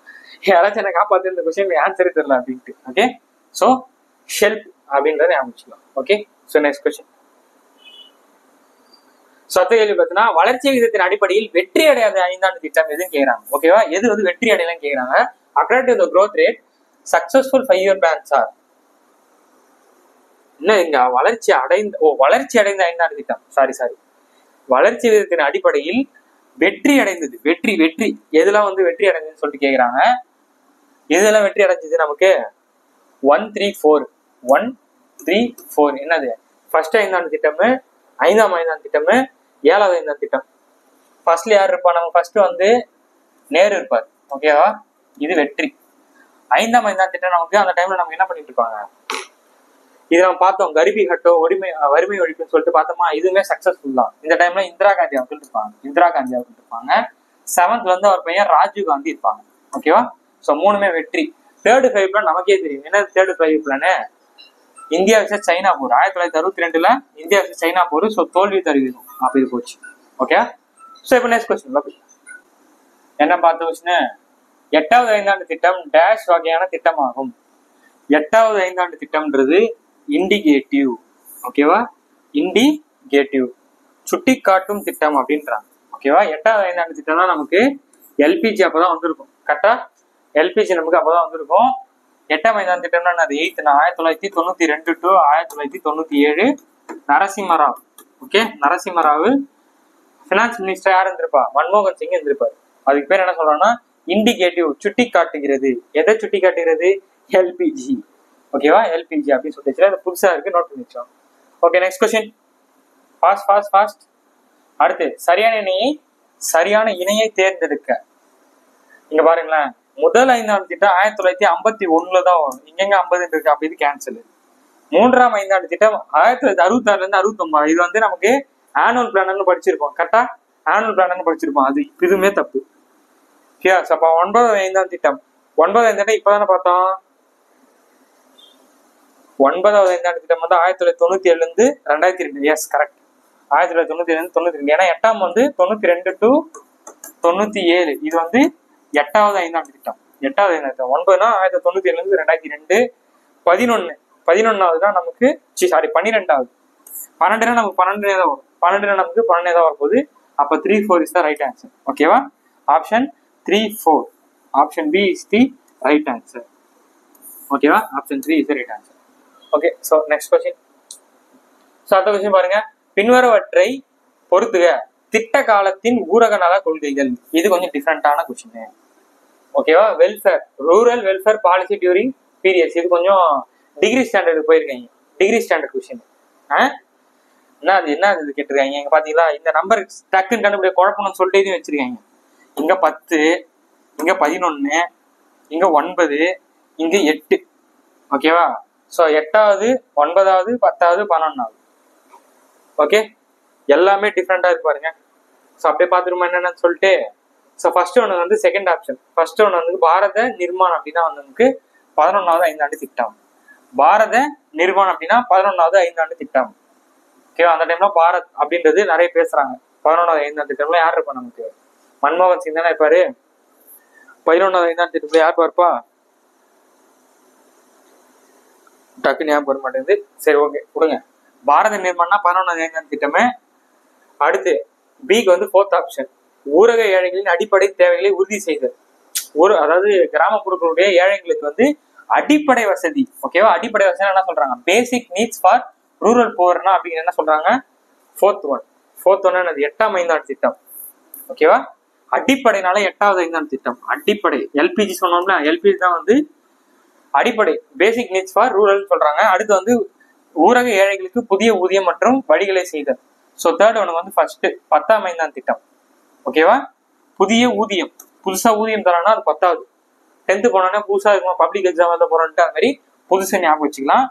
யாராச்சும் என்ன காப்பாத்து இந்த கொஸ்டின் ஆன்சரே தெரியல அப்படின்ட்டு. ஓகே. ஸோ ஹெல்ப் அப்படின்றத ஆரம்பிச்சுக்கலாம். ஓகே. So next question. சொத்த கேள்வி பார்த்தீங்கன்னா வளர்ச்சி விகிதத்தின் அடிப்படையில் வெற்றி அடையாத 5 திட்டம் எதுன்னு கேட்கறாங்க. ஓகேவா? எது வந்து வெற்றி அடையலாம் கேட்கறாங்க. According to the growth rate successful 5 year plans are. என்ன இங்க வளர்ச்சி அடைந்த 5 திட்டம். சாரி வளர்ச்சி விகிதத்தின் அடிப்படையில் வெற்றி அடைந்தது. வெற்றி எதெல்லாம் வந்து வெற்றி அடைந்ததுன்னு சொல்லிட்டு கேட்கறாங்க. எதெல்லாம் வெற்றி அடைஞ்சது நமக்கு? 134 என்னது? ஃபர்ஸ்ட் 5 திட்டம், 5ஆம் திட்டம், 7வது திட்டம். ஃபர்ஸ்ட்ல யார் இருப்பா? நம்ம ஃபர்ஸ்ட் வந்து நேரு இருப்பார். ஓகேவா? இது வெற்றி. 5ஆம் திட்டம் நமக்கு அந்த டைம்ல நமக்கு என்ன பண்ணிட்டு இருப்பாங்க? இது நம்ம பார்த்தோம். கரிபி ஹட்டோ வறுமை ஒழிப்புன்னு சொல்லிட்டு பார்த்தோமா? இதுவுமே சக்சஸ்ஃபுல் தான். இந்த டைம்ல இந்திரா காந்தி அவங்க இருப்பாங்க. 7th வந்து அவர் பையன் ராஜீவ் காந்தி இருப்பாங்க. ஓகேவா? ஸோ 3மே வெற்றி. 3rd 5 பிளான் நமக்கே தெரியும். என்ன 3rd 5 plan? India versus China போர். 1962 இந்தியா விசஸ் சைனா போர். ஸோ தோல்வி தருவிடும். அப்படி போச்சு. ஓகே. ஸோ இப்போ நெக்ஸ்ட் கொஸ்டின் என்ன பார்த்த கொஸ்டின்? 8வது திட்டம் டேஷ் வகையான திட்டமாகும். 8வது திட்டம்ன்றது இண்டிகேட்டிவ். ஓகேவா? இண்டிகேட்டிவ் சுட்டி காட்டும் திட்டம் அப்படின்றாங்க. ஓகேவா? 8வது திட்டம்னா நமக்கு எல்பிஜி அப்பதான் வந்திருக்கும். கரெக்டா? எல்பிஜி நமக்கு அப்பதான் வந்திருக்கும். 8ஆம் திட்டம்னா 1992 to 1997 Narasimha Rao. Okay. Narasimha Rao finance minister யார் இருந்திருப்பா? மன்மோகன் சிங் இருந்திருப்பாரு. அதுக்கு பேர் என்ன சொல்றோம்னா இண்டிகேட்டிவ். சுட்டி காட்டுகிறது. எதை சுட்டி காட்டுகிறது? எல்பிஜி. ஓகேவா? எல்பிஜி அப்படின்னு சொல்லிட்டு அது புதுசா இருக்கு, நோட் பண்ணி வச்சோம். ஓகே. Next question. ஃபாஸ்ட். அடுத்து சரியான இணையை தேர்ந்தெடுக்க. இங்க பாருங்களேன், முதல் 5 திட்டம் 1951 தான் வரும். இங்க 50 இருக்கு. அப்ப இது கேன்சல். மூன்றாம் ஐந்தாண்டு திட்டம் 1966 இருந்து 69. இது வந்து நமக்கு ஆனுவல் பிளான் படிச்சிருப்போம். கரெக்டா ஆனுவல் பிளான் படிச்சிருப்போம். அது இதுவுமே தப்பு. அப்ப 9வது ஐந்தாண்டு திட்டம் 9வது ஐந்தாண்டு இப்பதானே பார்த்தோம். 9வது ஐந்தாண்டு திட்டம் வந்து 1997 இருந்து 2002. Yes correct. 1997 இருந்து 92. ஏன்னா 8ஆம் வந்து 92 to 97. இது வந்து 8வது ஐந்தாண்டு திட்டம். 8வது ஐந்தாண்டு திட்டம் 9னா 1997 இருந்து 2002. 11வது தான் நமக்கு 12வது. 12 நமக்கு 12 தான் வரும். 12 நமக்கு 12 தான் வரப்போகுது. அப்ப 3, 4 இஸ் த ரைட் ஆன்சர். ஓகேவா? Option 3, 4. Option B is the right answer. ஓகேவா? Option 3 is the right answer. Okay, so next question. So அடுத்த கொஸ்டின் பாருங்க. பின்வருவற்றை பொறுத்துக. திட்ட காலத்தின் ஊரக நல கொள்கைகள். இது கொஞ்சம் டிஃப்ரெண்டான கொஸ்டின். ஓகேவா? Welfare, rural welfare policy during periods. இது கொஞ்சம் டிகிரி ஸ்டாண்டர்டுக்கு போயிருக்காங்க. Degree standard question. என்ன இது கேட்டிருக்காங்க. இங்க பாத்தீங்களா, இந்த நம்பர் டக்குன்னு கண்டுபிடிக்க குழப்பம்னு சொல்லிட்டு இதையும் வச்சிருக்காங்க. இங்க 10, இங்க 11, இங்க 9, இங்க 8. ஓகேவா? ஸோ 8வது, 9வது, 10வது, 11வது. ஓகே, எல்லாமே டிஃப்ரெண்டா இருக்கு பாருங்க. ஸோ அப்படியே பார்த்துருமா என்னன்னு சொல்லிட்டு. ஸோ ஃபர்ஸ்ட் ஒன்று வந்து செகண்ட் ஆப்ஷன். ஃபர்ஸ்ட் ஒன்று வந்து பாரத நிர்மாணம் அப்படின்னா வந்து நமக்கு 11வது ஐந்தாண்டு திட்டம். பாரத நிர்மாணம் அப்படின்னா 11வது ஐந்தாண்டு திட்டம். ஓகேவா? அந்த டைம்ல பாரத் அப்படின்றது நிறைய பேசுறாங்க. 11வது ஐந்தாண்டு திட்டம்ல யார் இருப்பா? நமக்கு மன்மோகன் சிங் தானே இருப்பாரு. 11வது ஐந்தாண்டு திட்டத்துல யார் பார்ப்பா? டக்கு ஞாபகம் வர மாட்டேங்குது. சரி, ஓகே கொடுங்க. பாரத நிர்மாணம்னா 11வது ஐந்தாண்டு திட்டமே. அடுத்து பிக்கு வந்து 4th ஆப்ஷன். ஊரக ஏழைகளின் அடிப்படை தேவைகளை உறுதி செய்தல். அதாவது கிராமப்புறங்களுடைய ஏழைகளுக்கு வந்து அடிப்படை வசதி. ஓகேவா? அடிப்படை வசதி என்ன சொல்றாங்க? பேசிக் நீட்ஸ் ஃபார் ரூரல் புவர்னா அப்படின்னு என்ன சொல்றாங்க? 4th one. 4th ஒன் என்னது? 8ஆம் ஐந்தாண்டு திட்டம். ஓகேவா? அடிப்படைனால 8வது ஐந்தாண்டு திட்டம். அடிப்படை எல்பிஜி சொன்னோம்ல, எல்பிஜி தான் வந்து அடிப்படை, பேசிக் நீட்ஸ் ஃபார் ரூரல் சொல்றாங்க. அடுத்து வந்து ஊரக ஏழைகளுக்கு புதிய ஊதியம் மற்றும் வழிகளை செய்தல். ஸோ தேர்ட் ஒன்று வந்து ஃபர்ஸ்ட் 10ஆம் ஐந்தாண்டு திட்டம். ஓகேவா? புதிய ஊதியம், புதுசா ஊதியம் தரானா அது 10வது. 10th போனோன்னா புதுசா இருக்குமா, பப்ளிக் எக்ஸாம் எழுத போறோன்ட்டு அது மாதிரி புதுசு ஞாபகம் வச்சுக்கலாம்.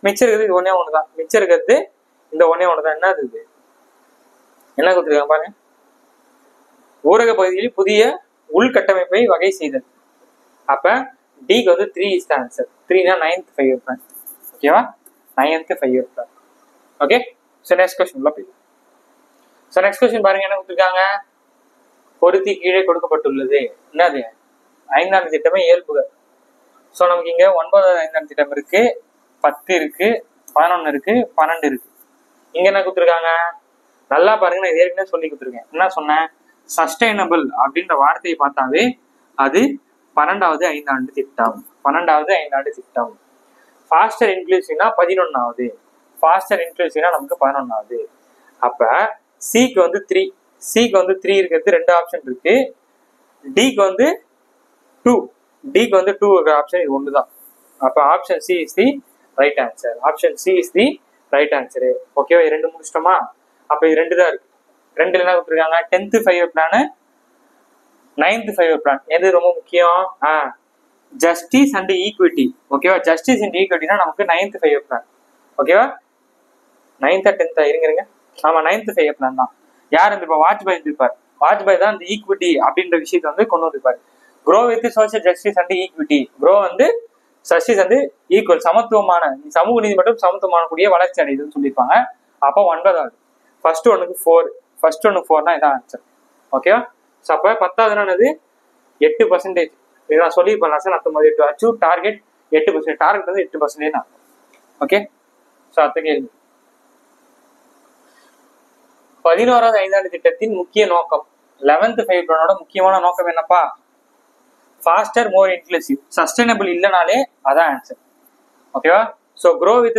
மிச்சம் இருக்கிறது இது ஒன்னே ஒண்ணுதான். மிச்சம் இருக்கிறது இந்த ஒன்னே ஒண்ணுதான். என்ன இது? என்ன கொடுத்துருக்காங்க பாருங்க. ஊரக பகுதியில் புதிய உள்கட்டமைப்பை வகை செய்தல். அப்ப டிக்கு வந்து 3 இஸ் த ஆன்சர். 3னா 9th 5 பிளான். ஓகேவா? 9th 5 plan. Okay, so next question உள்ள போய். ஸோ நெக்ஸ்ட் கொஸ்டின் பாருங்க. என்ன கொடுத்துருக்காங்க? பொருத்தி கீழே கொடுக்கப்பட்டுள்ளது. என்னது? ஐந்தாண்டு திட்டமே இயல்புகள். ஸோ நமக்கு இங்க 9வது ஐந்தாண்டு திட்டம் இருக்கு, 10 இருக்கு, 11 இருக்கு, 12 இருக்கு. இங்க என்ன கொடுத்துருக்காங்க? நல்லா பாருங்க. நான் ஏற்கனவே சொல்லி கொடுத்துருக்கேன். என்ன சொன்னேன்? சஸ்டைனபிள் அப்படின்ற வார்த்தையை பார்த்தாவே அது 12வது ஐந்தாண்டு திட்டம். 12வது ஐந்தாண்டு திட்டம். ஃபாஸ்டர் இன்க்ளூசிவ்னா 11வது. ஃபாஸ்டர் இன்க்ளூசிவ்னா நமக்கு 11வது. அப்ப சிக்கு வந்து 3. சிக்கு வந்து 3 இருக்கிறது 2 ஆப்ஷன் இருக்கு. டிக்கு வந்து 2. டிக்கு வந்து 2 இருக்கிற ஆப்ஷன் இது ஒண்ணுதான். அப்ப option C is the right answer. Option C is the right answer. ஓகேவா? 2 முடிச்சிட்டோமா? அப்ப இது 2 தான் இருக்கு. 2 என்ன கொடுத்துருக்காங்க? 10th 5 plan, 9th 5 plan. எது ரொம்ப முக்கியம்? Justice and equity. ஓகேவா? ஜஸ்டிஸ் அண்ட் ஈக்விட்டினா நமக்கு 9th 5 பிளான். ஓகேவா? 9th 10th இருங்க. ஆமா, 9th 5 பிளான் தான். யார் இருந்திருப்பா? வாஜ்பாய் இருந்திருப்பார். வாஜ்பாய் தான் இந்த ஈக்விட்டி அப்படின்ற விஷயத்தை வந்து கொண்டு வந்திருப்பாரு. Grow with social justice and equity. Grow வந்து ஜஸ்டிஸ் வந்து ஈக்குவல், சமத்துவமான, சமூக நீதி மற்றும் சமத்துவமான கூடிய வளர்ச்சி அடையுதுன்னு சொல்லியிருப்பாங்க. அப்போ 9வது. ஃபர்ஸ்ட் ஒன்னுக்கு 4. ஃபர்ஸ்ட் ஒன்னுக்கு 4னா இதான் ஆன்சர். ஓகேவா? ஸோ அப்போ 10வதுனானது 8%. இதை நான் சொல்லியிருப்பேன் லெசன் நடத்தும்போது. To achieve target 8%. டார்கெட் வந்து 8% தான். ஓகே, ஸோ அடுத்த கேள்வி. 11வது ஐந்தாண்டு திட்டத்தின் முக்கிய நோக்கம். 11th 5 பிளானோட முக்கியமான நோக்கம் என்னப்பா? Faster, more inclusive. சஸ்டைனபிள் இல்லைனாலே அதான் ஆன்சர். ஓகேவா? ஸோ க்ரோ வித்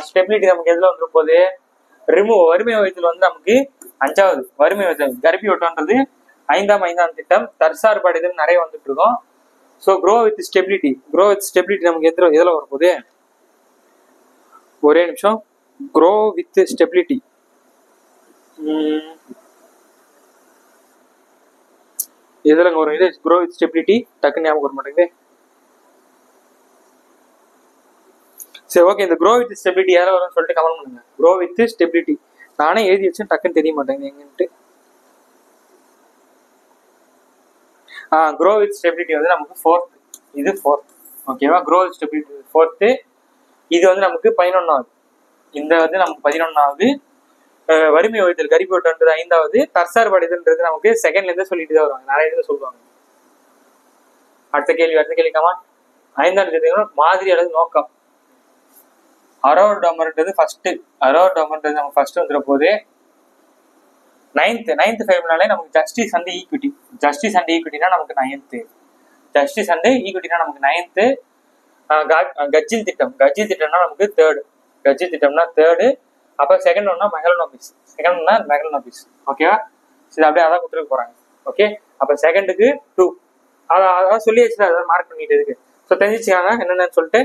ஸ்டெபிலிட்டி நமக்கு எதுல வந்துரு போகுது? ரிமூவ், வறுமை வயதில் வந்து நமக்கு 5வது வறுமை வயது. கர்ப்பி ஓட்டம்ன்றது 5ஆம் ஐந்தாண்டு திட்டம். தற்சார்படைதல் நிறைய வந்துட்டு இருக்கோம். So grow with stability. Grow with stability நமக்கு எதுல வரப்போகுது? ஒரே நிமிஷம். க்ரோ வித் ஸ்டெபிலிட்டி எதுல வரும்? இது க்ரோ வித் ஸ்டெபிலிட்டி டக்குன்னு ஞாபகம் வர மாட்டேங்குது. சரி ஓகே, இந்த க்ரோ வித் ஸ்டெபிலிட்டி யாரும் வரும்னு சொல்லிட்டு கமெண்ட் பண்ணுங்க. க்ரோ வித் ஸ்டெபிலிட்டி நானே எழுதி வச்சேன், டக்குன்னு தெரிய மாட்டேங்குது எங்கன்ட்டு. க்ரோ வித் ஸ்டெபிலிட்டி வந்து நமக்கு 4th, இது 4th. ஓகேவா, க்ரோ வித் ஸ்டெபிலிட்டி 4th. இது வந்து நமக்கு 11வது. இந்த வந்து நமக்கு 11வது. வறுமை ஒழித்தல் கரிபோட்டன்றது 5வது. தற்சார்பு அடைதல்ன்றது நமக்கு 2nd இருந்து சொல்லிட்டு தான் வருவாங்க, நிறைய இருந்து சொல்லுவாங்க. அடுத்த கேள்வி கமான். 5வது மாதிரி அல்லது நோக்கம். அரோடோமர்ன்றது ஃபர்ஸ்ட். அரோடோமர்ன்றது நமக்கு ஃபர்ஸ்ட் வந்துட போது. 9th ஃபைவ்னாலே நமக்கு justice and equity. Justice and ஈக்விட்டினா நமக்கு 9th. ஜஸ்டிஸ் அண்ட் ஈக்விட்டினா நமக்கு 9th. கஜ்ஜில் திட்டம்னா நமக்கு 3rd. கஜ்ஜில் திட்டம்னா 3rd. அப்ப செகண்ட் ஒன்னா மெகலனோபிஸ். ஓகேவா, இது அப்படியே அதான் கொடுத்துட்டு போறாங்க. ஓகே, அப்ப செகண்டுக்கு 2. அதான் சொல்லி வச்சுட்டு அதான் மார்க் பண்ணிட்டு இருக்கு. ஸோ தெரிஞ்சுக்காங்க என்னென்னு சொல்லிட்டு.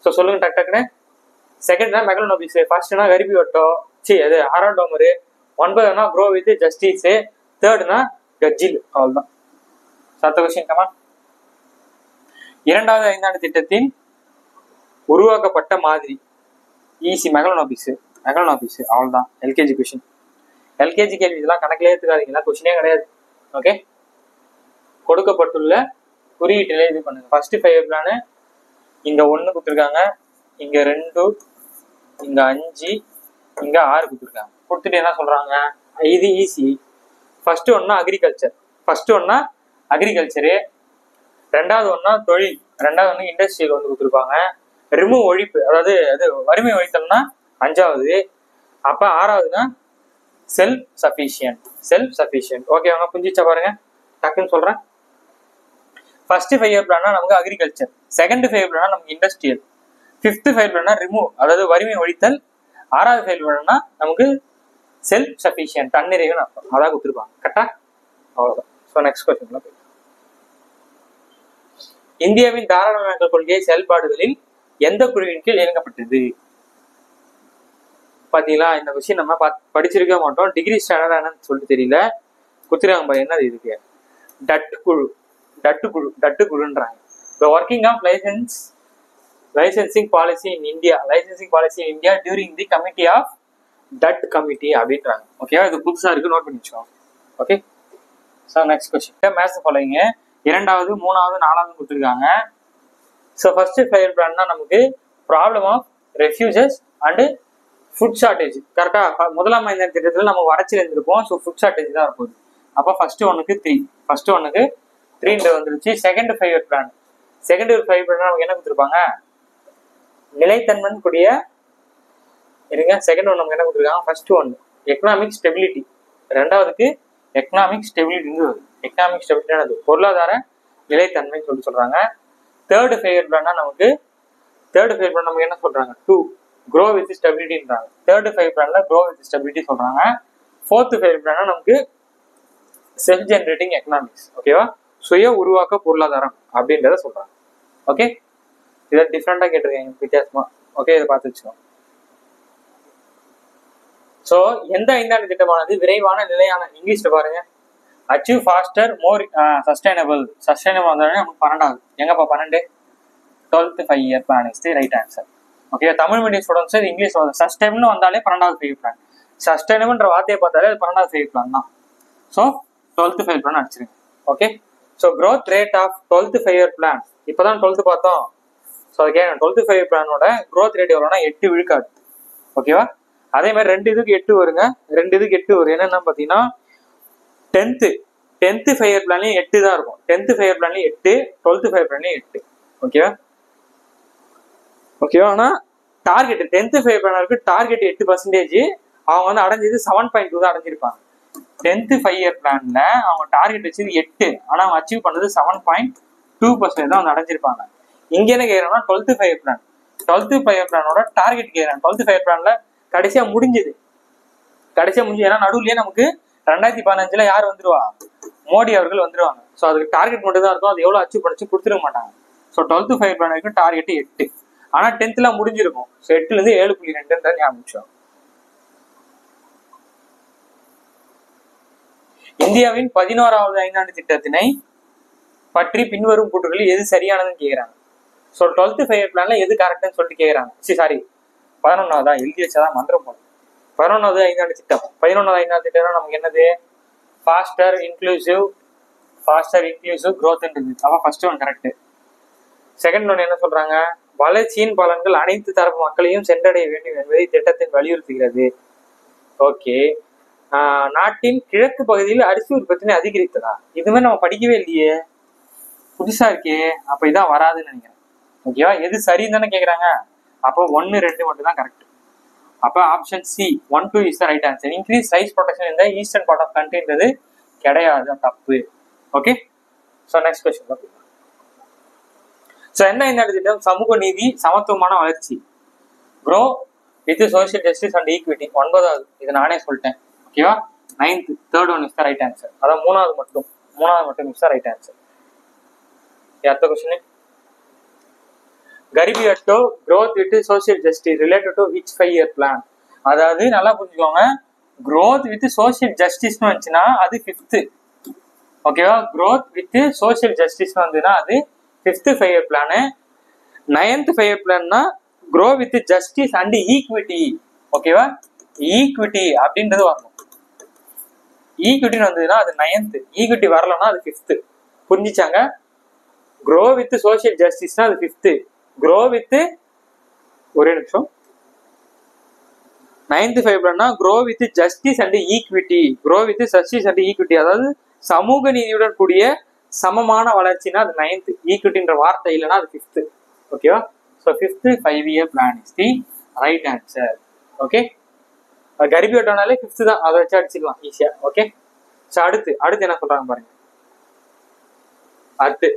ஸோ சொல்லுங்க டக்குன்னு. செகண்ட்னா மெகலனோபிஸ், ஃபர்ஸ்ட்னா கரிபி வட்டோ, அது அரோடோமரு, 9னா க்ரோ வித் ஜஸ்டிஸ், 3rdனா கஜ்ஜில். அவ்வளவுதான். அடுத்த கொஸ்டின் கமா. 2வது 5ஆண்டு திட்டத்தின் உருவாக்கப்பட்ட மாதிரி. ஈஸி, மெகலனோபிஸ். அவ்வளவுதான். LKG question. எல்கேஜி கேள்வி இதெல்லாம் கணக்கிலே எடுத்துக்காதீங்களா, கொஸ்டினே கிடையாது. ஓகே, கொடுக்கப்பட்டுள்ள குறியீட்டிலே இது பண்ணுங்க. ஃபர்ஸ்ட் 5 பிளான் இங்க 1 கொடுத்துருக்காங்க, இங்க 2, இங்க 5, இங்க 6 கொடுத்துருக்காங்க. கொடுத்துட்டு என்ன சொல்றாங்க, இது ஈஸி. ஃபர்ஸ்ட் ஒன்னா அக்ரிகல்ச்சரு, 2வது ஒன்னா தொழில், 2வது ஒன்று இண்டஸ்ட்ரியல் வந்து கொடுத்துருப்பாங்க. ரிமூவ் ஒழிப்பு, அதாவது அது வறுமை ஒழித்தல்னா 5வது. அப்ப 6வதுனா செல்ஃப் சஃபிஷியன்ட். ஓகே, அவங்க புரிஞ்சிச்சா பாருங்க, டக்குன்னு சொல்றேன். ஃபர்ஸ்ட் 5 பிளான்னா நமக்கு அக்ரிகல்ச்சர், செகண்ட் 5 பிளான்னா நமக்கு இண்டஸ்ட்ரியல், 5th 5 பிளான்னா ரிமூவ், அதாவது வறுமை ஒழித்தல், 6வது 5 பிளான்னா நமக்கு செல்ஃப் சஃபிஷியன்ட், தன்னிறைவுன்னு அர்த்தம். அதான் கொடுத்துருப்பாங்க. கரெக்டா? அவ்வளவுதான். ஸோ நெக்ஸ்ட் கொஸ்டின்ல போய். இந்தியாவின் தாராளமயமாக்கல் கொள்கை செயல்பாடுகளில் எந்த குழுவின் கீழ் இயங்கப்பட்டது? பாத்தீங்களா, இந்த கொஸ்டின் நம்ம படிச்சிருக்க மாட்டோம். டிகிரி ஸ்டாண்டர்ட் என்னன்னு சொல்லிட்டு தெரியல, குத்துறாங்க பாரு. என்னது இதுக்கு? டட்டு குழுன்றாங்க. Working of licensing policy in India during the committee of Dutt committee அப்படின்றாங்க. ஓகேவா, இது புதுசா இருக்கு, நோட் பண்ணி வச்சுக்கோங்க. Okay, so next question. Maths following 2வது 3வது 4வது கொடுத்துருக்காங்க. ஸோ ஃபர்ஸ்ட் 5 பிளான்னா நமக்கு problem of refugees and food shortage. கரெக்டா, முதலாம் 5ஆண்டு திட்டத்தில் நம்ம வறட்சியில் இருந்திருப்போம். ஸோ ஃபுட் ஷார்டேஜ் தான் இருக்கும். அப்போ ஃபர்ஸ்ட் ஒன்னுக்கு 3 வந்துருச்சு. செகண்ட் 5 பிளான் நமக்கு என்ன கொடுத்துருப்பாங்க, நிலைத்தன்மன் கூடிய இருங்க. செகண்ட் ஒன் நமக்கு என்ன கொடுத்துருக்காங்க, ஃபர்ஸ்ட் ஒன் எக்கனாமிக் ஸ்டெபிலிட்டி, 2வதுக்கு எக்கனாமிக் ஸ்டெபிலிட்டியானது பொருளாதார நிலைத்தன்மைன்னு சொல்றாங்க. தேர்ட் 5 பிளான்னா நமக்கு என்ன சொல்றாங்க, 2 க்ரோ வித் ஸ்டெபிலிட்டின்றாங்க. தேர்ட் 5 பிளான்ல க்ரோ வித் ஸ்டெபிலிட்டி சொல்றாங்க. 4th 5 பிளான்னா நமக்கு செல்ஃப் ஜெனரேட்டிங் எக்கனாமிக்ஸ். ஓகேவா, சுய உருவாக்க பொருளாதாரம் அப்படின்றத சொல்றாங்க. ஓகே, இதை டிஃப்ரெண்டா கேட்டிருக்கேன் வித்தியாசமா. ஓகே, இதை பார்த்து வச்சுக்கோங்க. ஸோ எந்த 5ஆண்டு திட்டமானது விரைவான நிலையான, இங்கிலீஷ்ல பாருங்க, அச்சீவ் ஃபாஸ்டர் மோர் சஸ்டைனபிள் வந்தாலே நமக்கு 12வது. எங்கப்பா 12? 12th 5-year plan is the right answer. Okay, Tamil medium students English சஸ்டைனபிள்னு வந்தாலே 12வது 5 பிளான். சஸ்டைனபிள்ன்ற வார்த்தையை பார்த்தாலே அது 12வது 5 பிளான் தான். ஸோ 12th 5 பிளான் அடிச்சிருங்க. Okay, so growth rate of 12th 5-year plan. இப்போதான் 12th பார்த்தோம். ஸோ அதுக்கே 12th 5 பிளானோட growth rate எவ்வளோனா 8 விழுக்காடு. ஓகேவா, அதே மாதிரி 2 இதுக்கு 8 வருங்க. 2 இதுக்கு 8 வரும். என்னென்ன பார்த்தீங்கன்னா 10th 5-year பிளான்லயும் 8 தான் இருக்கும். 10th 5-year பிளான்லயும் 8, 12th 5-year பிளான்லயும் 8. ஓகேவா, ஆனா டார்கெட் 10th 5-year பிளானருக்கு டார்கெட் 8%, அவங்க வந்து அடைஞ்சது 7.2 தான் அடைஞ்சிருப்பாங்க. 10th 5-year பிளான்ல அவங்க டார்கெட் வச்சது 8, ஆனா அவங்க அச்சீவ் பண்ணது 7.2% தான் வந்து அடைஞ்சிருப்பாங்க. இங்க என்ன கேக்குறாங்கன்னா 12th 5-year plan, 12th 5-year பிளானோட target கேக்குறாங்க. 12th 5-year பிளான்ல கடைசியா முடிஞ்சது. ஏன்னா நடுவுலயே நமக்கு 2015ல யார் வந்துருவா, மோடி அவர்கள் வந்துருவாங்க. ஸோ அதுக்கு டார்கெட் மட்டும் தான் இருக்கும். அது எவ்வளவு அச்சீவ் பண்ணிச்சு கொடுத்துருக்க மாட்டாங்க. ஸோ 12th 5-year பிளான் வரைக்கும் டார்கெட் 8, ஆனா 10th முடிஞ்சிருக்கும். ஸோ 8ல இருந்து 7.2 ஞாபகம். இந்தியாவின் 11வது 5ஆண்டு திட்டத்தினை பற்றி பின்வரும் கூற்றுகளில் எது சரியானதுன்னு கேக்குறாங்க. ஸோ 12th 5-year பிளான்ல எது கரெக்ட்னு சொல்லிட்டு கேட்குறாங்க. சாரி 11வது தான் எழுதி வச்சாதான் மந்திரம் போகும். 11வது 5ஆண்டு திட்டம். 11வது 5ஆண்டு திட்டம் நமக்கு என்னது? ஃபாஸ்டர் இன்க்ளூசிவ் growthன்றது. அப்ப first one correct. Second one என்ன சொல்றாங்க? வளர்ச்சியின் பலன்கள் அனைத்து தரப்பு மக்களையும் சென்றடைய வேண்டும் என்பதை திட்டத்தின் வலியுறுத்துகிறது. ஓகே. நாட்டின் கிழக்கு பகுதியில் அரிசி உற்பத்தினை அதிகரித்ததா? இதுமே நம்ம படிக்கவே இல்லையே, புதுசா இருக்கே. அப்ப இதான் வராதுன்னு நினைக்கிறேன். ஓகேவா? எது சரின்னு தானே கேக்குறாங்க. அப்போ 1, 2 மட்டும் தான் கரெக்ட். அப்ப option C 1, 2 is the right answer. Increase rice production இந்த ஈஸ்டர்ன் பார்ட் ஆஃப் கண்ட்ரின்றது கிடையாது, தப்பு. Okay. So next question. So என்ன இந்த திட்டம்? சமூக நீதி சமத்துவமான வளர்ச்சி. Grow with social justice and equity. 9வது இது நானே சொல்லிட்டேன். ஓகேவா? 9th third one is the right answer. அதான் மூணாவது மட்டும் இஸ் த ரைட் ஆன்சர். அடுத்த question. Garibi Hatao growth with social justice related to which 5-year plan? அதாவது நல்லா புரிஞ்சுக்கோங்க, growth with social justice வந்துச்சுன்னா அது 5th. ஓகேவா? growth with social justice வந்துன்னா அது 5th 5-year plan. 9th 5-year planனா grow with justice and equity. ஓகேவா? ஈக்விட்டி அப்படின்றது வரணும். ஈக்விட்டின்னு வந்ததுன்னா அது 9th, ஈக்விட்டி வரலன்னா அது 5th. புரிஞ்சிச்சாங்க? grow with social justiceனா அது 5th. grow with ஒரே நிமிஷம் 9th 5 பிளான்னா grow with justice and equity. grow with justice and equity அதாவது சமூக நீதியுடன் கூடிய சமமான வளர்ச்சினா அது 9th. ஈக்விட்டின்ற வார்த்தை இல்லைன்னா அது 5th. ஓகேவா? So 5th 5-year plan is the right answer. Okay. Garibi ஹட்டோனாலே 5th தான், அதை வச்சு அடிச்சிடலாம் ஈஸியா. ஓகே. ஸோ அடுத்து என்ன சொல்றாங்க பாருங்க. அடுத்து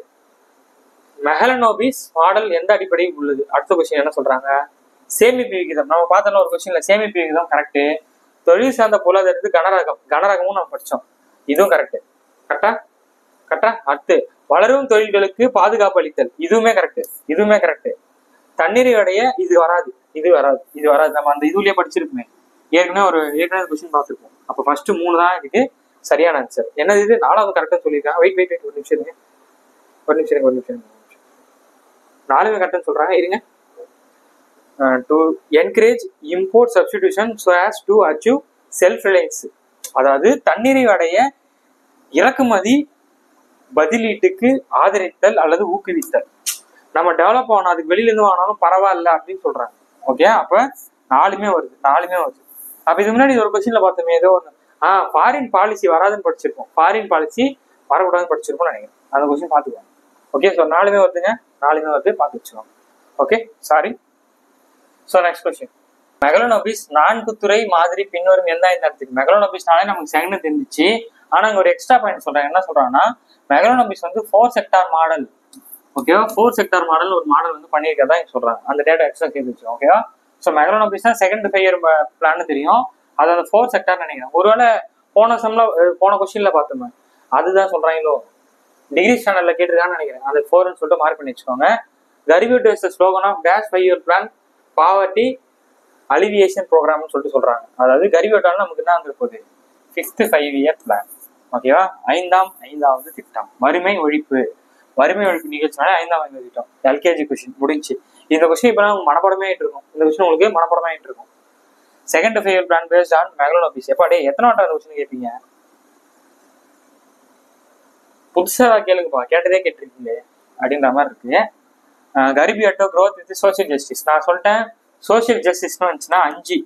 மெஹலனோபிஸ் மாடல் எந்த அடிப்படையில் உள்ளது? அடுத்த கொஸ்டின் என்ன சொல்றாங்க? சேமிப்பு விகிதம். நம்ம பார்த்தோம்னா ஒரு கொஸ்டின்ல சேமிப்பு விகிதம் கரெக்ட். தொழில் சார்ந்த பொருளாதாரத்துக்கு கனரகமும் நம்ம படிச்சோம், இதுவும் கரெக்ட். கரெக்டா? அடுத்து வளரும் தொழில்களுக்கு பாதுகாப்பு அளித்தல். இதுவுமே கரெக்ட். தண்ணீரை அடைய இது வராது. நம்ம அந்த இதுலயே படிச்சிருப்போமே, ஏற்கனவே கொஸ்டின் பார்த்துருப்போம். அப்ப ஃபர்ஸ்ட் 3 தான் இதுக்கு சரியான ஆன்சர். என்னது இது? 4வது கரெக்டா சொல்லியிருக்காங்க. வெயிட் ஒரு நிமிஷம். 4மே கரெக்ட்னு சொல்றாங்க. இருங்க. To encourage import substitution so as to achieve self Reliance. அதாவது தண்ணீரை அடைய இறக்குமதி பதிலீட்டுக்கு ஆதரித்தல் அல்லது ஊக்குவித்தல். நம்ம டெவலப் ஆகணும், அதுக்கு வெளியில இருந்து வாங்கினாலும் பரவாயில்ல அப்படின்னு சொல்றாங்க. ஓகே. அப்ப 4மே வருது. அப்ப இது முன்னாடி ஒரு கொஸ்டின்ல பார்த்தோமே, ஏதோ ஒன்று ஃபாரின் பாலிசி வராதுன்னு படிச்சிருப்போம், ஃபாரின் பாலிசி வரக்கூடாதுன்னு படிச்சிருப்போம்னு நினைக்கிறேன். அந்த கொஸ்டின் பார்த்துக்கோங்க. ஓகே. ஸோ 4மே வருதுங்க, பார்த்து வச்சுக்கோங்க. Okay. Sorry. So next question. Mahalanobis 4 துறை மாதிரி பின்வரும் எந்த 5 இடத்துக்கு? மெகலோனோபிஸ்னாலே நமக்கு செகண்ட் தெரிஞ்சிச்சு. ஆனா இங்க ஒரு எக்ஸ்ட்ரா பாயிண்ட் சொல்றாங்க. என்ன சொல்றாங்கன்னா, மெகலோனோபிஸ் 4 செக்டார் மாடல். ஓகேவா? 4 செக்டார் மாடல் ஒரு மாடல் பண்ணியிருக்கதா சொல்றாங்க. அந்த டேட்டா எக்ஸ்ட்ரா சேர்த்துச்சு. ஓகேவா? ஸோ மெகலோனோபிஸ் தான் செகண்ட் 5-year பிளான் தெரியும், அது அந்த 4 செக்டார் நினைக்கிறேன். ஒருவேளை போன கொஸ்டின்ல பார்த்தோமே அதுதான் சொல்றாங்களோ, டிகிரி ஸ்டாண்டர்ட்ல கேட்டிருக்கான்னு நினைக்கிறேன். அது 4ன்னு சொல்லிட்டு மார்க் பண்ணி வச்சுக்கோங்க. Garibi Hatao is the slogan of dash 5-year plan poverty alleviation ப்ரோக்ராம்னு சொல்றாங்க. அதாவது கரிபி ஹட்டோல நமக்கு என்ன வந்துருப்போகுது? 5th 5-year plan. ஓகேவா? 5வது திட்டம் வறுமை ஒழிப்பு நிகழ்ச்சினால 5வது திட்டம். எல்கேஜி கொஸ்டின் முடிஞ்சு. இந்த கொஸ்டின் இப்ப உங்களுக்கு மனப்பாடமே ஆயிட்டு இருக்கும். Second 5-year plan based on Mahalanobis. எப்பாடே எத்தனை வாட்டா கொஸ்டின் கேட்பீங்க? புதுசா கேளுங்கப்பா, கேட்டதே கேட்டிருக்கீங்க அப்படின்ற மாதிரி இருக்கு. கரிபி Hatao growth with social justice. நான் சொல்லிட்டேன், சோசியல் ஜஸ்டிஸ்னு வந்துச்சுன்னா 5.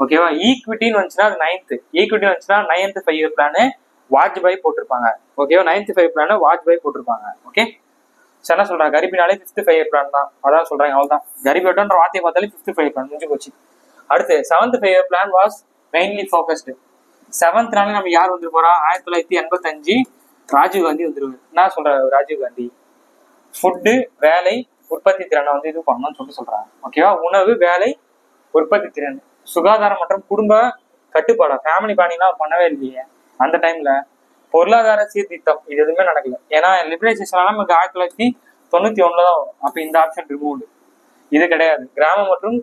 ஓகேவா? ஈக்விட்டின்னு வந்துச்சுன்னா அது 9th. ஈக்விட்டி வந்துச்சுன்னா 9th 5-year பிளானு வாஜ்பாய் போட்டிருப்பாங்க. ஓகேவா? 9th 5 பிளானு வாஜ்பாய் போட்டிருப்பாங்க. ஓகே. என்ன சொல்றாங்க? கரிபினாலே 5th 5-year பிளான் தான், அதான் சொல்றாங்க. அவ்வளவுதான். கரிபி ஹட்டோன்ற வார்த்தையை பார்த்தாலே 5th 5-year பிளான் முடிஞ்சு போச்சு. அடுத்து 7th 5-year plan was mainly focused. 7th நம்ம யார் வந்து போறா? 1985 ராஜீவ் காந்தி வந்துருவாரு. என்ன சொல்றாரு ராஜீவ் காந்தி? ஃபுட்டு, வேலை, உற்பத்தி திறனை இது பண்ணணும்னு சொல்றாங்க. ஓகேவா? உணவு, வேலை, உற்பத்தி திறன், சுகாதாரம் மற்றும் குடும்ப கட்டுப்பாடு, ஃபேமிலி பிளானிங்லாம் பண்ணவே இல்லையே அந்த டைம்ல. பொருளாதார சீர்திருத்தம் இது எதுவுமே நடக்கல. ஏன்னா லிபரலைசேஷன் நமக்கு 1991 தான் வரும். அப்ப இந்த ஆப்ஷன் ரிமூவ்டு, இது கிடையாது. கிராமம் மற்றும்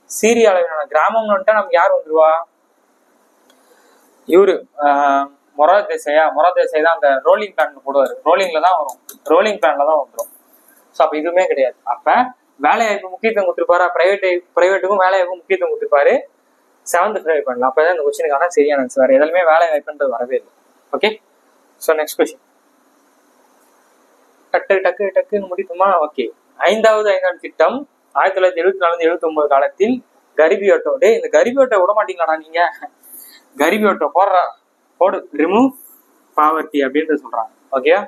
சீரிய அளவிலான கிராமம் வந்துட்டா நமக்கு யார் வந்துருவா? இவரு மொரார் தேசாய் தான் அந்த ரோலிங் பிளான் போடுவாரு. ரோலிங் பிளான்ல தான் வந்துடும். ஸோ அப்ப இதுவுமே கிடையாது. அப்ப வேலை வாய்ப்பு முக்கியத்துவம் கொடுத்துருப்பாரா? பிரைவேட்டுக்கும் வேலை வாய்ப்பு முக்கியத்துவம் கொடுத்துருப்பாரு. 7th ப்ரைவேட் பண்ணலாம். அப்பதான் இந்த கொஸ்டினுக்கான சரியான ஆன்சர். வேற எதுவுமே வேலை வாய்ப்புன்றது வரவே இல்லை. ஓகே, ஸோ நெக்ஸ்ட் கொஸ்டின் டக்குன்னு முடிக்குமா? ஓகே, 5வது திட்டம் 1974-79 காலத்தில் கரிபி ஆட்டோ. இந்த கரிபி ஆட்டோ விட மாட்டீங்களாடா நீங்க? கரிபி ஆட்டோ போடு ரிமூவ் பாவர்ட்டி அப்படின்றது சொல்றாங்க. ஓகேயா?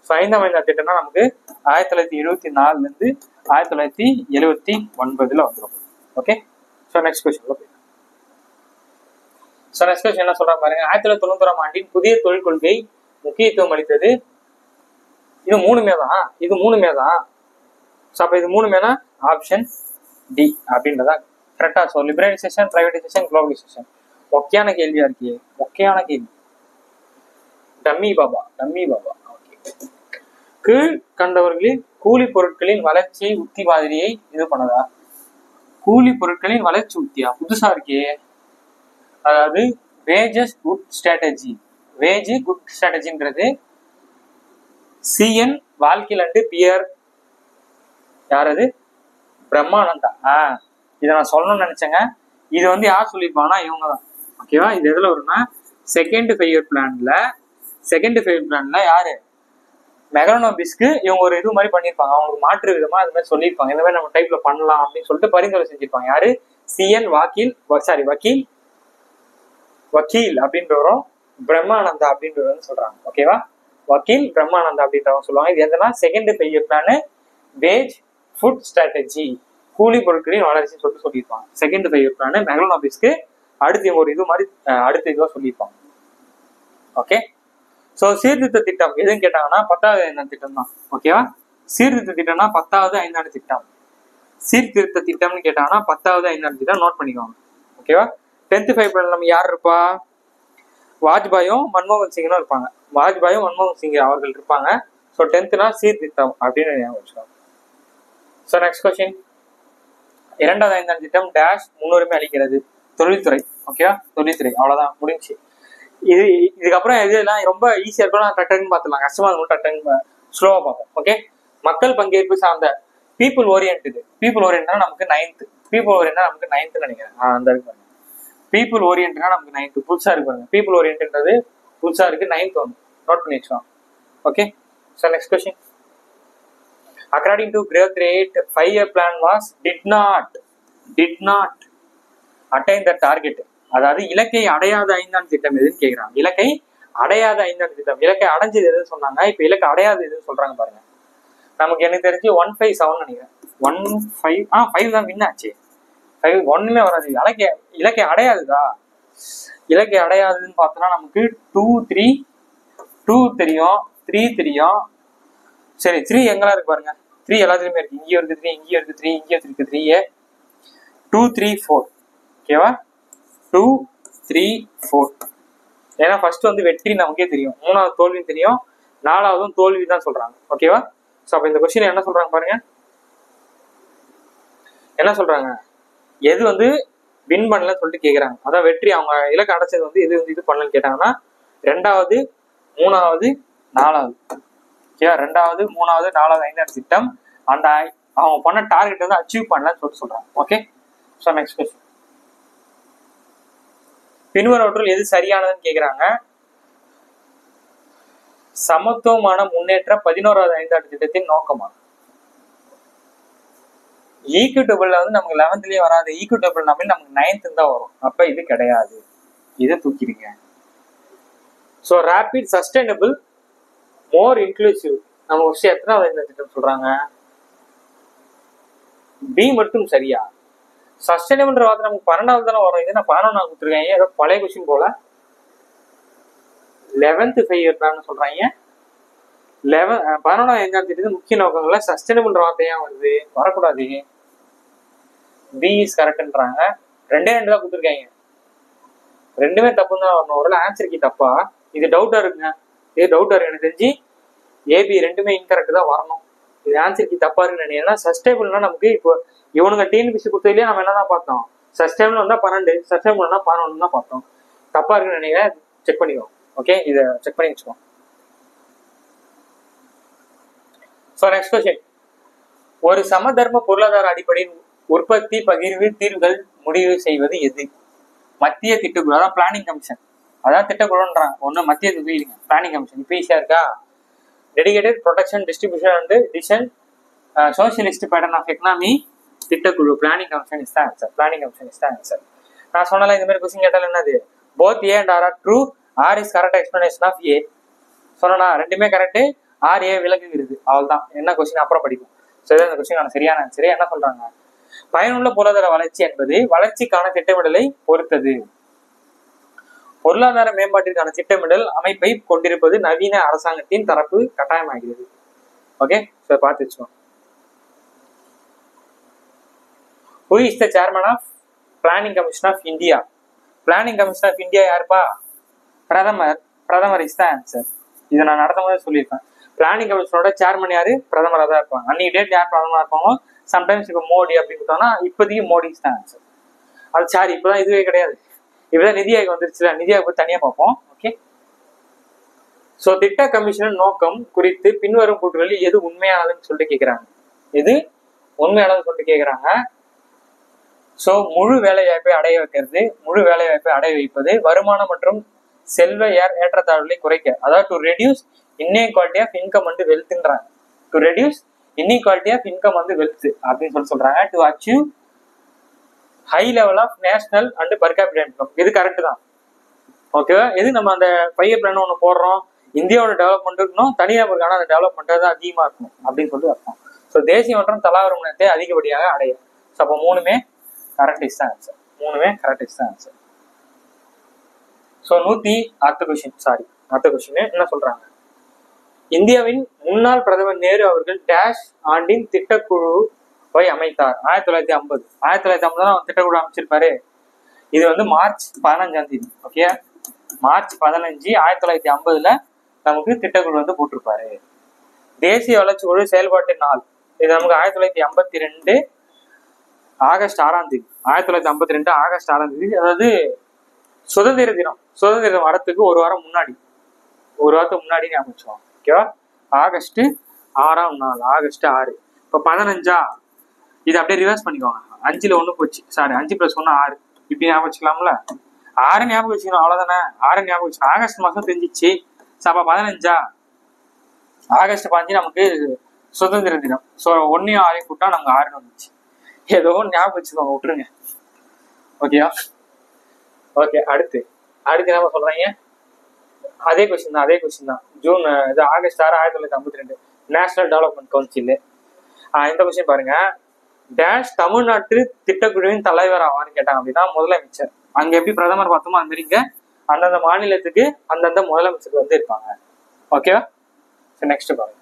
ஸோ 5ஆம் திட்டம்னா நமக்கு 1974 1979 வந்துடும். ஓகே, ஸோ நெக்ஸ்ட் கொஸ்டின் என்ன சொல்றாங்க பாருங்க. 1991ஆம் ஆண்டின் புதிய தொழில் கொள்கை முக்கியத்துவம் அளித்தது. இது மூணுமே தான். ஸோ அப்ப இது மூணுமேனா ஆப்ஷன் டி அப்படின்றதா கரெக்டா? So liberalisation, privatisation, globalisation. மொக்கையான கேள்வியா இருக்கே, மொக்கையான கேள்வி. டம்மி பாபா. ஓகே, கீழ் கண்டவர்களில் கூலி பொருட்களின் வளர்ச்சி உத்தி மாதிரியை இது பண்ணதா? கூலி பொருட்களின் வளர்ச்சி உத்தியா? புதுசா இருக்கே. அதாவது wages good strategy. Wage good ஸ்ட்ராட்டஜின்றது சிஎன் வால்கில் அண்ட் பியர். யாரது? பிரம்மானந்தா. இதை நான் சொல்லணும்னு நினைச்சேங்க. இது யார் சொல்லியிருப்பாங்கன்னா இவங்க தான். ஓகேவா? இது எதுல வரும்னா செகண்ட் ஃபைவ் பிளான்ல யாரு? மெகலோனோபிஸ்க்கு இவங்க ஒரு இது மாதிரி பண்ணியிருப்பாங்க. அவங்களுக்கு மாற்று விதமா அது மாதிரி சொல்லியிருப்பாங்க. இந்த மாதிரி நம்ம டைப்ல பண்ணலாம் அப்படின்னு சொல்லிட்டு பரிந்துரை செஞ்சிருப்பாங்க. யாரு? சிஎன் வக்கீல் அப்படின்றவரும் பிரம்மானந்தா அப்படின்றவங்க சொல்றாங்க. ஓகேவா? வக்கீல் பிரம்மானந்தா அப்படின்றவங்க சொல்லுவாங்க. இது எதுனா second five plan wage food strategy, கூலி பொருட்களின் வளர்ச்சின்னு சொல்லியிருப்பாங்க. செகண்ட் ஃபைவ் பிளான் மெகலோனோபிஸ்க்கு அடுத்து இவங்க ஒரு இது மாதிரி அடுத்த இதுவா சொல்லியிருப்பாங்க. ஓகே, ஸோ சீர்திருத்த திட்டம் எதுன்னு கேட்டாங்கன்னா 10வது திட்டம் தான். ஓகேவா? சீர்திருத்த திட்டம்னா 10வது திட்டம். சீர்திருத்த திட்டம்னு கேட்டாங்கன்னா 10வது திட்டம் நோட் பண்ணிக்கோங்க. ஓகேவா? 10th ஃபைவ் பிளான் நம்ம யார் இருப்பா? வாஜ்பாயும் மன்மோகன் சிங்கும் இருப்பாங்க. வாஜ்பாயும் மன்மோகன் சிங் அவர்கள் இருப்பாங்க. ஸோ 10th சீர்திருத்தம் அப்படின்னு ஞாபகம் வச்சுக்கோங்க. ஸோ நெக்ஸ்ட் கொஸ்டின், 2வது திட்டம் டேஷ் முன்னுரிமை அளிக்கிறது. தொழில்துறை. ஓகேவா? தொழில்துறை. அவ்வளவுதான், முடிஞ்சு. இதுக்கப்புறம் எதுலாம் ரொம்ப ஈஸியா இருக்கும் டக்குன்னு பார்த்துலாம். கஷ்டமா இருக்கும் டக்குன்னு ஸ்லோவா பார்ப்போம். ஓகே, மக்கள் பங்கேற்பு சார்ந்த பீப்புள் ஓரியன்ட்னா நமக்கு 9th. நினைக்கிறேன். அந்த இருக்கு. பீப்புள் ஓரியன்ட்னா நமக்கு 9th புதுசா இருக்கு. பீப்புள் ஓரியன்ட்ன்றது புதுசா இருக்கு. 9th ஒன்று நோட் பண்ணி வச்சுக்கோங்க. Okay, so next question. According to growth rate 5-year plan was did not attain the target. அதாவது இலக்கை அடையாத 5ஆம் திட்டம் எதுன்னு கேக்குறாங்க. இலக்கை அடையாத 5ஆம் திட்டம். இலக்கை அடைஞ்சது எதுன்னு சொன்னாங்க. இப்ப இலக்கை அடையாது எதுன்னு சொல்றாங்க பாருங்க. நமக்கு எனக்கு தெரிஞ்சு 157 நினைக்கிறேன். 5 தான் வின் ஆச்சு. 5 ஒண்ணுமே வராது. இலக்கை அடையாதுதா? இலக்கை அடையாதுன்னு பார்த்தோம்னா நமக்கு 2 தெரியும், 3 தெரியும். சரி, 3 எங்கெல்லாம் இருக்கு பாருங்க. 3 எல்லாத்துலயுமே இருக்கு. இங்கேயும் இருக்கு 3, இங்கேயும் இருக்கு 3, இங்கேயும் இருக்கு 3. 2, 3, 4. ஓகேவா? 2, 3, 4. ஏன்னா ஃபர்ஸ்ட் வெற்றி நமக்கே தெரியும், 3வது தோல்வின்னு தெரியும், 4வதும் தோல்வி தான் சொல்றாங்க. ஓகேவா? ஸோ அப்ப இந்த கொஸ்டின் என்ன சொல்றாங்க பாருங்க. என்ன சொல்றாங்க? எது வின் பண்ணலன்னு சொல்லிட்டு கேட்கறாங்க. அதான் வெற்றி, அவங்க இலக்கு அடைச்சது எது இது பண்ணலன்னு கேட்டாங்கன்னா 2வது, 3வது, 4வது. ஓகேவா? 2வது, 3வது, 4வது 5ஆம் திட்டம் அந்த அவங்க பண்ண டார்கெட் அச்சீவ் பண்ணலன்னு சொல்லிட்டு சொல்றாங்க. Okay, so next question. பின்வருவற்றுள் எது சரியானதுன்னு கேக்குறாங்க. சமத்துவமான முன்னேற்ற 11வது 5ஆம் திட்டத்தின் நோக்கமா? ஈக்விட்டபிள் நமக்கு 11th வராது. ஈக்விட்டபிள் நமக்கு 9th தான் வரும். அப்ப இது கிடையாது, இதை தூக்கிடுங்க. So rapid, sustainable, more inclusive நம்ம விஷயம் எத்தனாவது திட்டம் சொல்றாங்க? பி மட்டும் சரியா? சஸ்டைனபிள்ன்ற வார்த்தை நமக்கு 12வது தானே வரும். இது நான் 11 கொடுத்துருக்காங்க. ஏதோ பழைய கொஸ்டின் போல. 11th ஃபைவ் பிளான் சொல்றாங்க. 11வது 5ஆம் திட்டத்தின் முக்கிய நோக்கங்கள்ல சஸ்டைனபிள்ன்ற வார்த்தையா வருது? வரக்கூடாது. B is கரெக்ட்ன்றாங்க. 2 தான் கொடுத்துருக்காங்க. 2மே தப்புன்னு தான் வரணும். ஒரு ஆன்சர் கீ தப்பா? இது டவுட்டா இருக்குங்க. இது டவுட்டா இருக்கு. எனக்கு தெரிஞ்சு ஏபி 2மே இன்கரெக்ட் தான் வரணும். இது ஆன்சர் கீ தப்பா இருக்குன்னு நினைக்கிறேன். சஸ்டைனபிள்னா நமக்கு இப்போ இவனுங்க டிஎன்பிசி கொடுத்ததுலயே நம்ம என்னதான் பார்த்தோம்? சஸ்டைனபிள் வந்தா 12, சஸ்டைனபிள் வந்தா 11 தான் பார்த்தோம். தப்பா இருக்குன்னு நினைக்கிறேன். செக் பண்ணிக்கோ. ஓகே, இதை செக் பண்ணி வச்சுக்கோ. So next question. ஒரு சமதர்ம பொருளாதார அடிப்படையில் உற்பத்தி பகிர்வு தீர்வுகள் முடிவு செய்வது எது? மத்திய திட்டக்குழு, அதான் பிளானிங் கமிஷன். அதான் திட்டக்குழுன்றாங்க. ஒண்ணு மத்திய தொகுதிங்க பிளானிங் கமிஷன். இப்ப ஈஸியா இருக்கா? Dedicated protection distribution and decision socialist pattern of economy திட்டக்குழு. Planning commission is the answer. Planning commission is the answer. நான் சொன்னால இந்த மாதிரி கொஸ்டின் கேட்டாலும் என்னது? Both A and R are true. R is correct explanation of A. சொன்னா ரெண்டுமே correct. R A விளக்குகிறது. அவ்வளவுதான். என்ன கொஸ்டின் அப்புறம் படிக்கும். சரி, அந்த கொஸ்டின் சரியான ஆன்சர். என்ன சொல்றாங்க? பயனுள்ள பொருளாதார வளர்ச்சி என்பது வளர்ச்சிக்கான திட்டமிடலை பொறுத்தது. பொருளாதார மேம்பாட்டிற்கான திட்டமிடல் அமைப்பை கொண்டிருப்பது நவீன அரசாங்கத்தின் தரப்பு கட்டாயமாகிறது. ஓகே, பார்த்து வச்சுக்கோங்க. Who is the chairman of Planning Commission of India? Planning Commission of India யாருப்பா? பிரதமர். பிரதமர் இஸ் த ஆன்சர். இதை நான் நடத்தும் போது சொல்லியிருப்பேன். பிளானிங் கமிஷனோட சேர்மன் யாரு? பிரதமராக தான் இருப்பாங்க. அன்னைக்கு டேட் யார் பிரதமராக இருப்பாங்க? சம்டைம்ஸ் இப்போ மோடி அப்படின்னு கொடுத்தோம்னா இப்போதைக்கு மோடி இஸ் த ஆன்சர். அது சாரி, இப்போதான் இதுவே கிடையாது. இப்பதான் நிதி ஆயோக் வந்துருச்சுல, நிதி ஆயோக் தனியா பார்ப்போம். ஓகே, சோ திட்ட கமிஷனின் நோக்கம் குறித்து பின்வரும் கூற்றுகளில் எது உண்மையானதுன்னு சொல்லிட்டு கேட்கிறாங்க. எது உண்மையானதுன்னு சொல்லிட்டு கேட்கிறாங்க. சோ முழு வேலைவாய்ப்பை அடைய வைக்கிறது, முழு வேலைவாய்ப்பை அடைய வைப்பது, வருமானம் மற்றும் செல்வ ஏற்றத்தாழ்வுகளை குறைக்க, அதாவது to reduce inequality of income and வெல்த்ன்றாங்க. To reduce inequality of income and wealth அப்படின்னு சொல்றாங்க. To achieve high level of national and per capita income. இது கரெக்ட் தான். ஓகேவா? இது நம்ம அந்த 5 இயர் பிளான் ஒன்று போடுறோம். இந்தியாவோட டெவலப்மெண்ட் இருக்கணும், தனிநபருக்கான அந்த டெவலப்மெண்ட் தான் அதிகமா இருக்கணும் அப்படின்னு சொல்லிட்டு அர்த்தம். ஸோ தேசிய மற்றும் தலா வருமானத்தை அதிகப்படியாக அடையும். ஸோ அப்போ மூணுமே கரெக்ட் இஸ் தான் ஆன்சர். மூணுமே கரெக்ட் இஸ் தான் ஆன்சர். ஸோ அடுத்த கொஸ்டின் என்ன சொல்றாங்க? இந்தியாவின் முன்னாள் பிரதமர் நேரு அவர்கள் டேஷ் ஆண்டின் திட்டக்குழுவை அமைத்தார். 1950. 1950 தான் திட்டக்குழு அமைச்சிருப்பாரு. இது வந்து மார்ச் 15 ஓகே, மார்ச் 15 1950 நமக்கு திட்டக்குழு வந்து போட்டிருப்பாரு. தேசிய வளர்ச்சி குழு செயல்பாட்டு நாள் இது நமக்கு 1952 ஆகஸ்ட் 6 1952 ஆகஸ்ட் 6 அதாவது சுதந்திர தினம் வரத்துக்கு ஒரு வாரம் முன்னாடி, ஒரு வாரத்துக்கு முன்னாடி ஞாபகம். ஓகேவா? August 6 August 6. இப்போ 15 இது அப்படியே ரிவர்ஸ் பண்ணிக்கோங்க. 5ல் 1 போச்சு, சாரி 5 + 1 6. இப்படி ஞாபகம் வச்சுக்கலாம்ல. 6 ஞாபகம் வச்சுக்கணும், அவ்வளவுதானே. 6 ஞாபகம் வச்சுக்கணும். ஆகஸ்ட் மாசம் தெரிஞ்சிச்சு. அப்ப 15 ஆகஸ்ட் 15 நமக்கு சுதந்திர தினம். ஸோ 1 6 கூட்டா நமக்கு 6 வந்துச்சு. ஏதோ ஞாபகம் வச்சுக்கோங்க, விட்டுருங்க. ஓகேவா? ஓகே, அடுத்து என்ன சொல்றாங்க? அதே கொஸ்டின் தான். ஜூன் இது ஆகஸ்ட் 6 1952 நேஷனல் டெவலப்மெண்ட் கவுன்சில். இந்த கொஸ்டின் பாருங்க. டேஷ் தமிழ்நாட்டு திட்டக்குழுவின் தலைவர் ஆவான்னு கேட்டாங்க அப்படின்னா முதலமைச்சர். அங்க எப்படி பிரதமர் பார்த்தோமோ அந்த மாதிரி இங்க அந்தந்த மாநிலத்துக்கு அந்தந்த முதலமைச்சர் வந்து இருப்பாங்க. ஓகேவா? நெக்ஸ்ட் பாருங்க.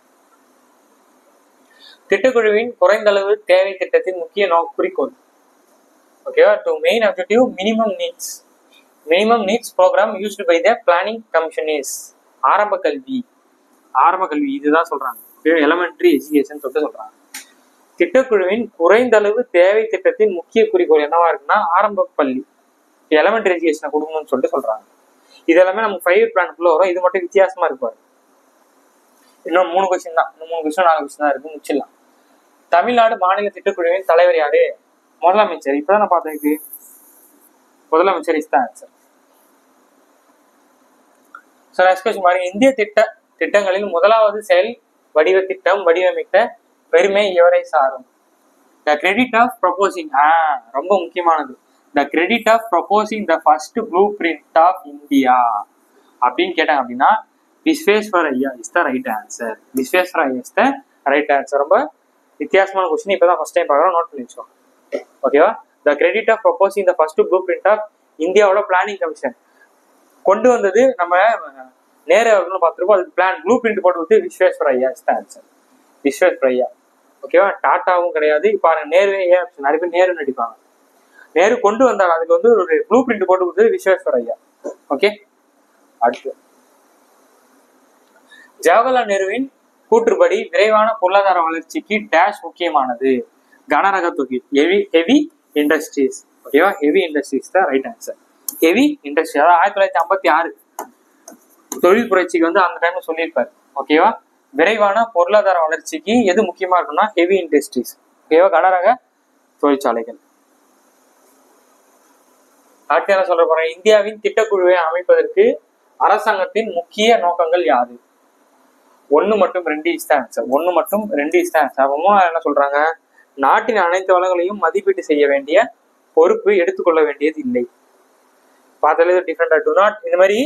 திட்டக்குழுவின் குறைந்தளவு தேவை திட்டத்தின் முக்கிய குறிக்கோள். ஓகேவா? To main objective minimum needs programme used by the planning commission is ஆரம்ப கல்வி இதுதான் சொல்றாங்க. எலிமெண்டரி எஜுகேஷன் சொல்றாங்க. திட்டக்குழுவின் குறைந்தளவு தேவை திட்டத்தின் முக்கிய குறிக்கோள் என்னவா இருக்குன்னா ஆரம்ப பள்ளி, எலிமெண்டரி எஜுகேஷனை கொடுக்கணும்னு சொல்றாங்க. இது எல்லாமே நம்ம 5 இயர் பிளானுக்குள்ள வரும். இது மட்டும் வித்தியாசமா இருப்பாரு. இன்னும் 3 கொஸ்டின் தான், 4 கொஸ்டின் தான் இருக்கு, முடிச்சிடலாம். தமிழ்நாடு மாநில திட்டக்குழுவின் தலைவர் யாரு? முதலமைச்சர். இப்பதான் நான் பார்த்தேன், முதலமைச்சர் இஸ் த ஆன்சர். இந்திய திட்டங்களில் முதலாவது செயல் வடிவ திட்டம் வடிவமைத்த பெருமை எவரை சாரும்? த கிரெடிட் ஆஃப் ப்ரொபோசிங், ரொம்ப முக்கியமானது. The credit of proposing the first blue print of India அப்படின்னு கேட்டாங்க அப்படின்னா Visvesvaraya is the right answer. Visvesvaraya is the right answer. ரொம்ப வித்தியாசமான கொஸ்டின், இப்பதான் ஃபர்ஸ்ட் டைம் பார்க்குறோம், நோட் பண்ணி வச்சுக்கோங்க. ஓகேவா? The credit of proposing the first blue print of இந்தியாவோட பிளானிங் கமிஷன் கொண்டு வந்தது நம்ம நேரு அவர்கள் பார்த்துருப்போம். அதுக்கு பிளான் ப்ளூ பிரிண்ட் போட்டு வந்து Visvesvaraya is the answer. Visvesvaraya. ஓகேவா? டாட்டாவும் கிடையாது. இப்போ நேரு நிறைய பேர் நேரு நடிப்பாங்க. நேரு கொண்டு வந்தாங்க, அதுக்கு வந்து ஒரு ப்ளூ பிரிண்ட் போட்டு கொடுத்தது விஸ்வேஸ்வரய்யா. ஓகே, அடுத்து ஜவஹர்லால் நேருவின் கூற்றுப்படி விரைவான பொருளாதார வளர்ச்சிக்கு டேஷ் முக்கியமானது. கனரக தொழில், ஹெவி இண்டஸ்ட்ரீஸ். ஓகேவா? ஹெவி இண்டஸ்ட்ரீஸ் தான் ரைட் ஆன்சர். ஹெவி இண்டஸ்ட்ரி, அதாவது 1956 தொழில் புரட்சிக்கு வந்து அந்த டைம்ல சொல்லியிருப்பாரு. ஓகேவா? விரைவான பொருளாதார வளர்ச்சிக்கு எது முக்கியமா இருக்குன்னா ஹெவி இண்டஸ்ட்ரீஸ், ஓகேவா, கனரக தொழிற்சாலைகள். அடுத்து என்ன சொல்ற போறேன், இந்தியாவின் திட்டக்குழுவை அமைப்பதற்கு அரசாங்கத்தின் முக்கிய நோக்கங்கள் யாது? 1 மற்றும் 2 இஸ் தி ஆன்சர். 1 மற்றும் 2 இஸ் தி ஆன்சர். அப்போ என்ன சொல்றாங்க, நாட்டின் அனைத்து வளங்களையும் மதிப்பீட்டு செய்ய வேண்டிய பொறுப்பு எடுத்துக்கொள்ள வேண்டியது இல்லை. பார்த்தாலே டிஃப்ரெண்டா டு நாட், இந்த மாதிரி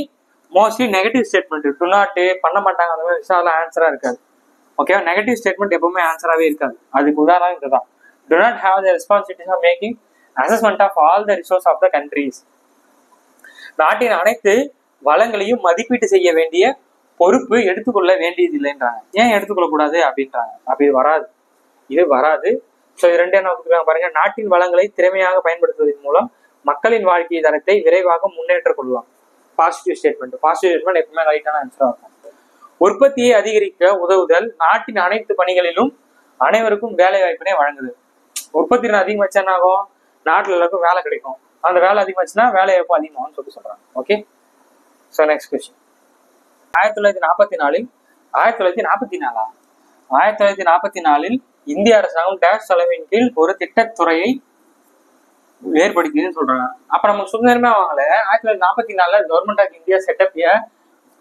mostly negative statement to not பண்ண மாட்டாங்க, அந்த மாதிரி விஷயம் ஆன்சரா இருக்காது. ஓகேவா, நெகட்டிவ் ஸ்டேட்மெண்ட் எப்பவுமே ஆன்சராகவே இருக்காது. அதுக்கு உதாரணம் இதுதான். To not have the responsibility of making assessment of all the resource of the countries. நாட்டின் அனைத்து வளங்களையும் மதிப்பீட்டு செய்ய வேண்டிய பொறுப்பு எடுத்துக்கொள்ள வேண்டியது இல்லைன்றாங்க. ஏன் எடுத்துக்கொள்ளக்கூடாது அப்படின்றாங்க. அப்படி வராது, இது வராது. ஸோ இது 2 என்ன கொடுக்குறாங்க பாருங்க, நாட்டின் வளங்களை திறமையாக பயன்படுத்துவதன் மூலம் மக்களின் வாழ்க்கை தரத்தை விரைவாக முன்னேற்ற கொள்ளலாம். Positive statement. பாசிட்டிவ் ஸ்டேட்மெண்ட் எப்பவுமே ரைட்டான ஆன்சரா இருக்கும். உற்பத்தியை அதிகரிக்க உதவுதல், நாட்டின் அனைத்து பணிகளிலும் அனைவருக்கும் வேலை வாய்ப்பினை வழங்குது. உற்பத்தி அதிகமாச்சா என்ன ஆகும், நாட்டில் எல்லாருக்கும் வேலை கிடைக்கும். அந்த வேலை அதிகமாச்சுன்னா வேலை வாய்ப்பு அதிகமாகும்னு சொல்றாங்க. Okay, so next question. 1944 1944 இந்திய அரசாங்கம் டேஷ் தலைமையின் கீழ் ஒரு திட்டத்துறையை ஏற்படுத்தியதுன்னு சொல்றாங்க. அப்ப நமக்கு சுதந்திரமே ஆகல. 1944 government of India set up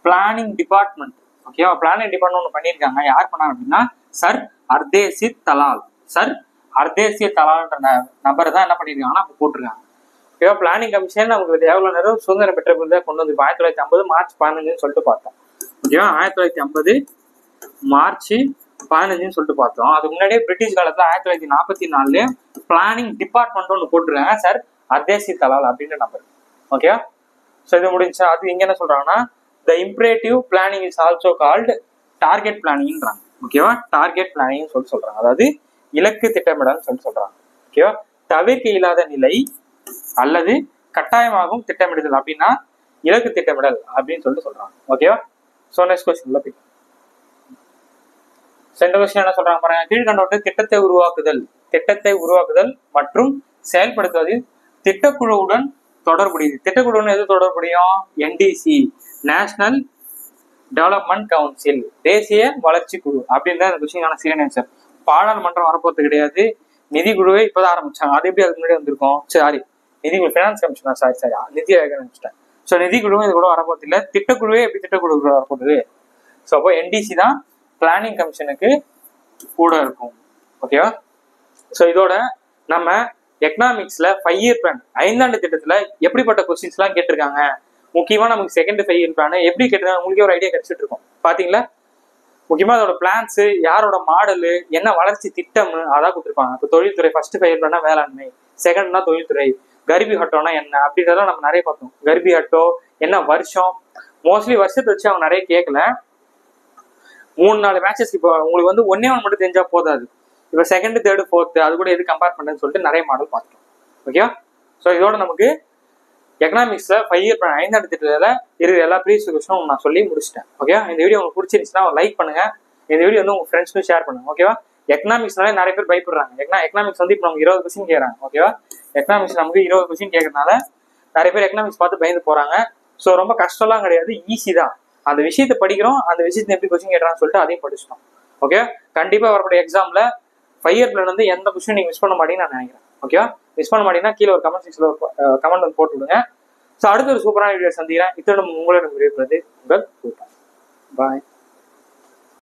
planning department. ஓகேவா, பிளானிங் டிபார்ட்மெண்ட் ஒன்று பண்ணியிருக்காங்க. யார் பண்ணாங்க அப்படின்னா சர் ஹர்தேசித் தலால். சர் ஹர்தேசித் தலால்ன்ற நபர் தான் என்ன பண்ணியிருக்காங்கன்னா போட்டிருக்காங்க. ஓகேவா, பிளானிங் கமிஷன் நமக்கு எவ்வளவு நேரம் சுதந்திரம் பெற்ற பிறகு கொண்டு வந்து 1950 மார்ச் 15 சொல்லிட்டு பார்த்தோம். ஓகேவா, 1950 மார்ச் 15 சொல்லிட்டு பார்த்தோம். அதுக்கு முன்னாடியே பிரிட்டிஷ் காலத்துல 1944 பிளானிங் டிபார்ட்மெண்ட் ஒன்று போட்டுருக்காங்க சர் ஹர்தேசித் தலால் அப்படின்ற நம்பர். ஓகேவா, ஸோ இது முடிஞ்சா. அது இங்க என்ன சொல்றாங்கன்னா the imperative planning is also called target பிளானிங்ன்றாங்க. ஓகேவா, டார்கெட் பிளானிங் சொல்றாங்க, அதாவது இலக்கு திட்டமிடல் சொல்றாங்க. ஓகேவா, தவிர்க்க இயலாத நிலை அல்லது கட்டாயமாகும் திட்டமிடுதல் அப்படின்னா இலக்கு திட்டமிடல் அப்படின்னு சொல்றாங்க. ஓகேவா, ஸோ நெக்ஸ்ட் கொஸ்டின் உள்ள போய் சென்ற கொஸ்டின் என்ன சொல்றாங்க பாருங்க, கீழ்கண்டவற்றை திட்டத்தை உருவாக்குதல் மற்றும் செயல்படுத்துவது திட்டக்குழுவுடன் தொடர்புடையது. திட்டக்குழுன்னு எது தொடர்புடையும், NDC நேஷனல் டெவலப்மெண்ட் கவுன்சில், தேசிய வளர்ச்சி குழு அப்படின்ற அந்த கொஸ்டினான சீரியன் ஆன்சர். பாராளுமன்றம் வரப்போறது கிடையாது. நிதி குழுவை இப்பதான் ஆரம்பிச்சாங்க. அது எப்படி அதுக்கு முன்னாடி வந்திருக்கும், சாரி நிதி குழு ஃபினான்ஸ் கமிஷன், சாரி நிதி ஆயோக நினைச்சிட்டேன். ஸோ நிதி குழுவும் இது கூட வரப்போறது இல்லை. திட்டக்குழுவே எப்படி திட்டக்குழு வரப்போகுது. ஸோ அப்போ NDC தான் பிளானிங் கமிஷனுக்கு கூட இருக்கும். ஓகேவா, ஸோ இதோட நம்ம எக்கனாமிக்ஸ்ல 5 இயர் பிளான் 5ஆண்டு திட்டத்துல எப்படிப்பட்ட கொஸ்டின்ஸ் எல்லாம் கேட்டிருக்காங்க, முக்கியமா நமக்கு செகண்ட் 5 இயர் பிளான் எப்படி கேட்டிருக்காங்க உங்களுக்கு ஒரு ஐடியா கிடைச்சிட்டு இருக்கும். பாத்தீங்களா, முக்கியமா அதோட பிளான்ஸ், யாரோட மாடலு, என்ன வளர்ச்சி திட்டம் அதான் கொடுத்துருப்பாங்க. இப்போ தொழில்துறை ஃபர்ஸ்ட் 5 இயர் பிளான்னா வேளாண்மை, செகண்ட்னா தொழில்துறை, கரிபி ஹட்டோனா என்ன அப்படின்றதெல்லாம் நம்ம நிறைய பார்த்தோம். கரிபி ஹட்டோ என்ன வருஷம், மோஸ்ட்லி வருஷத்தை வச்சு அவங்க நிறைய கேட்கல. 3-4 மேட்சஸ். இப்போ உங்களுக்கு வந்து 1 மட்டும் தெரிஞ்சா போதாது. இப்போ செகண்ட், தேர்டு, ஃபோர்த்து அது கூட எது கம்பேர் பண்ணுன்னு சொல்லிட்டு நிறைய மாடல் பார்த்துட்டோம். ஓகேவா, ஸோ இதோட நமக்கு எக்கனாமிக்ஸ்ல 5 இயர் பிளான் 5ஆண்டு திட்டத்துல இருக்கிற எல்லா ப்ரீவியஸ் கொஸ்டினும் நான் சொல்லி முடிச்சிட்டேன். ஓகேவா, இந்த வீடியோ உங்களுக்கு பிடிச்சிருந்துச்சுன்னா லைக் பண்ணுங்க. இந்த வீடியோ வந்து உங்க ஃப்ரெண்ட்ஸ்க்கும் ஷேர் பண்ணுங்க. ஓகேவா, எக்கனாமிக்ஸ்னாலே நிறைய பேர் பயப்படுறாங்க. எக்கனாமிக்ஸ் வந்து இப்போ நமக்கு 20 கொஸ்டின் கேட்கறாங்க. ஓகேவா, எக்கனாமிக்ஸ் நமக்கு 20 கொஸ்டின் கேட்கறதுனால நிறைய பேர் எக்கனாமிக்ஸ் பார்த்து பயந்து போறாங்க. ஸோ ரொம்ப கஷ்டம்லாம் கிடையாது, ஈஸி தான். அந்த விஷயத்தை படிக்கிறோம், அந்த விஷயத்தை எப்படி கொஸ்டின் கேட்கறான்னு சொல்லிட்டு அதையும் படிச்சிட்டோம். ஓகே, கண்டிப்பா வரக்கூடிய எக்ஸாம்ல 5 இயர் பிளான் வந்து எந்த கொஸ்டின் நீங்க மிஸ் பண்ண மாட்டீங்கன்னு நான் நினைக்கிறேன். ஓகேவா, மிஸ் பண்ண மாட்டீங்கன்னா கீழே ஒரு கமெண்ட் செக்ஷன்ல கமெண்ட் வந்து போட்டு விடுங்க. ஸோ அடுத்த ஒரு சூப்பரான வீடியோ சந்திக்கிறேன். இத்தோட உங்களிடம் விடைபெறுவது உங்கள் கூட்டம். பாய்.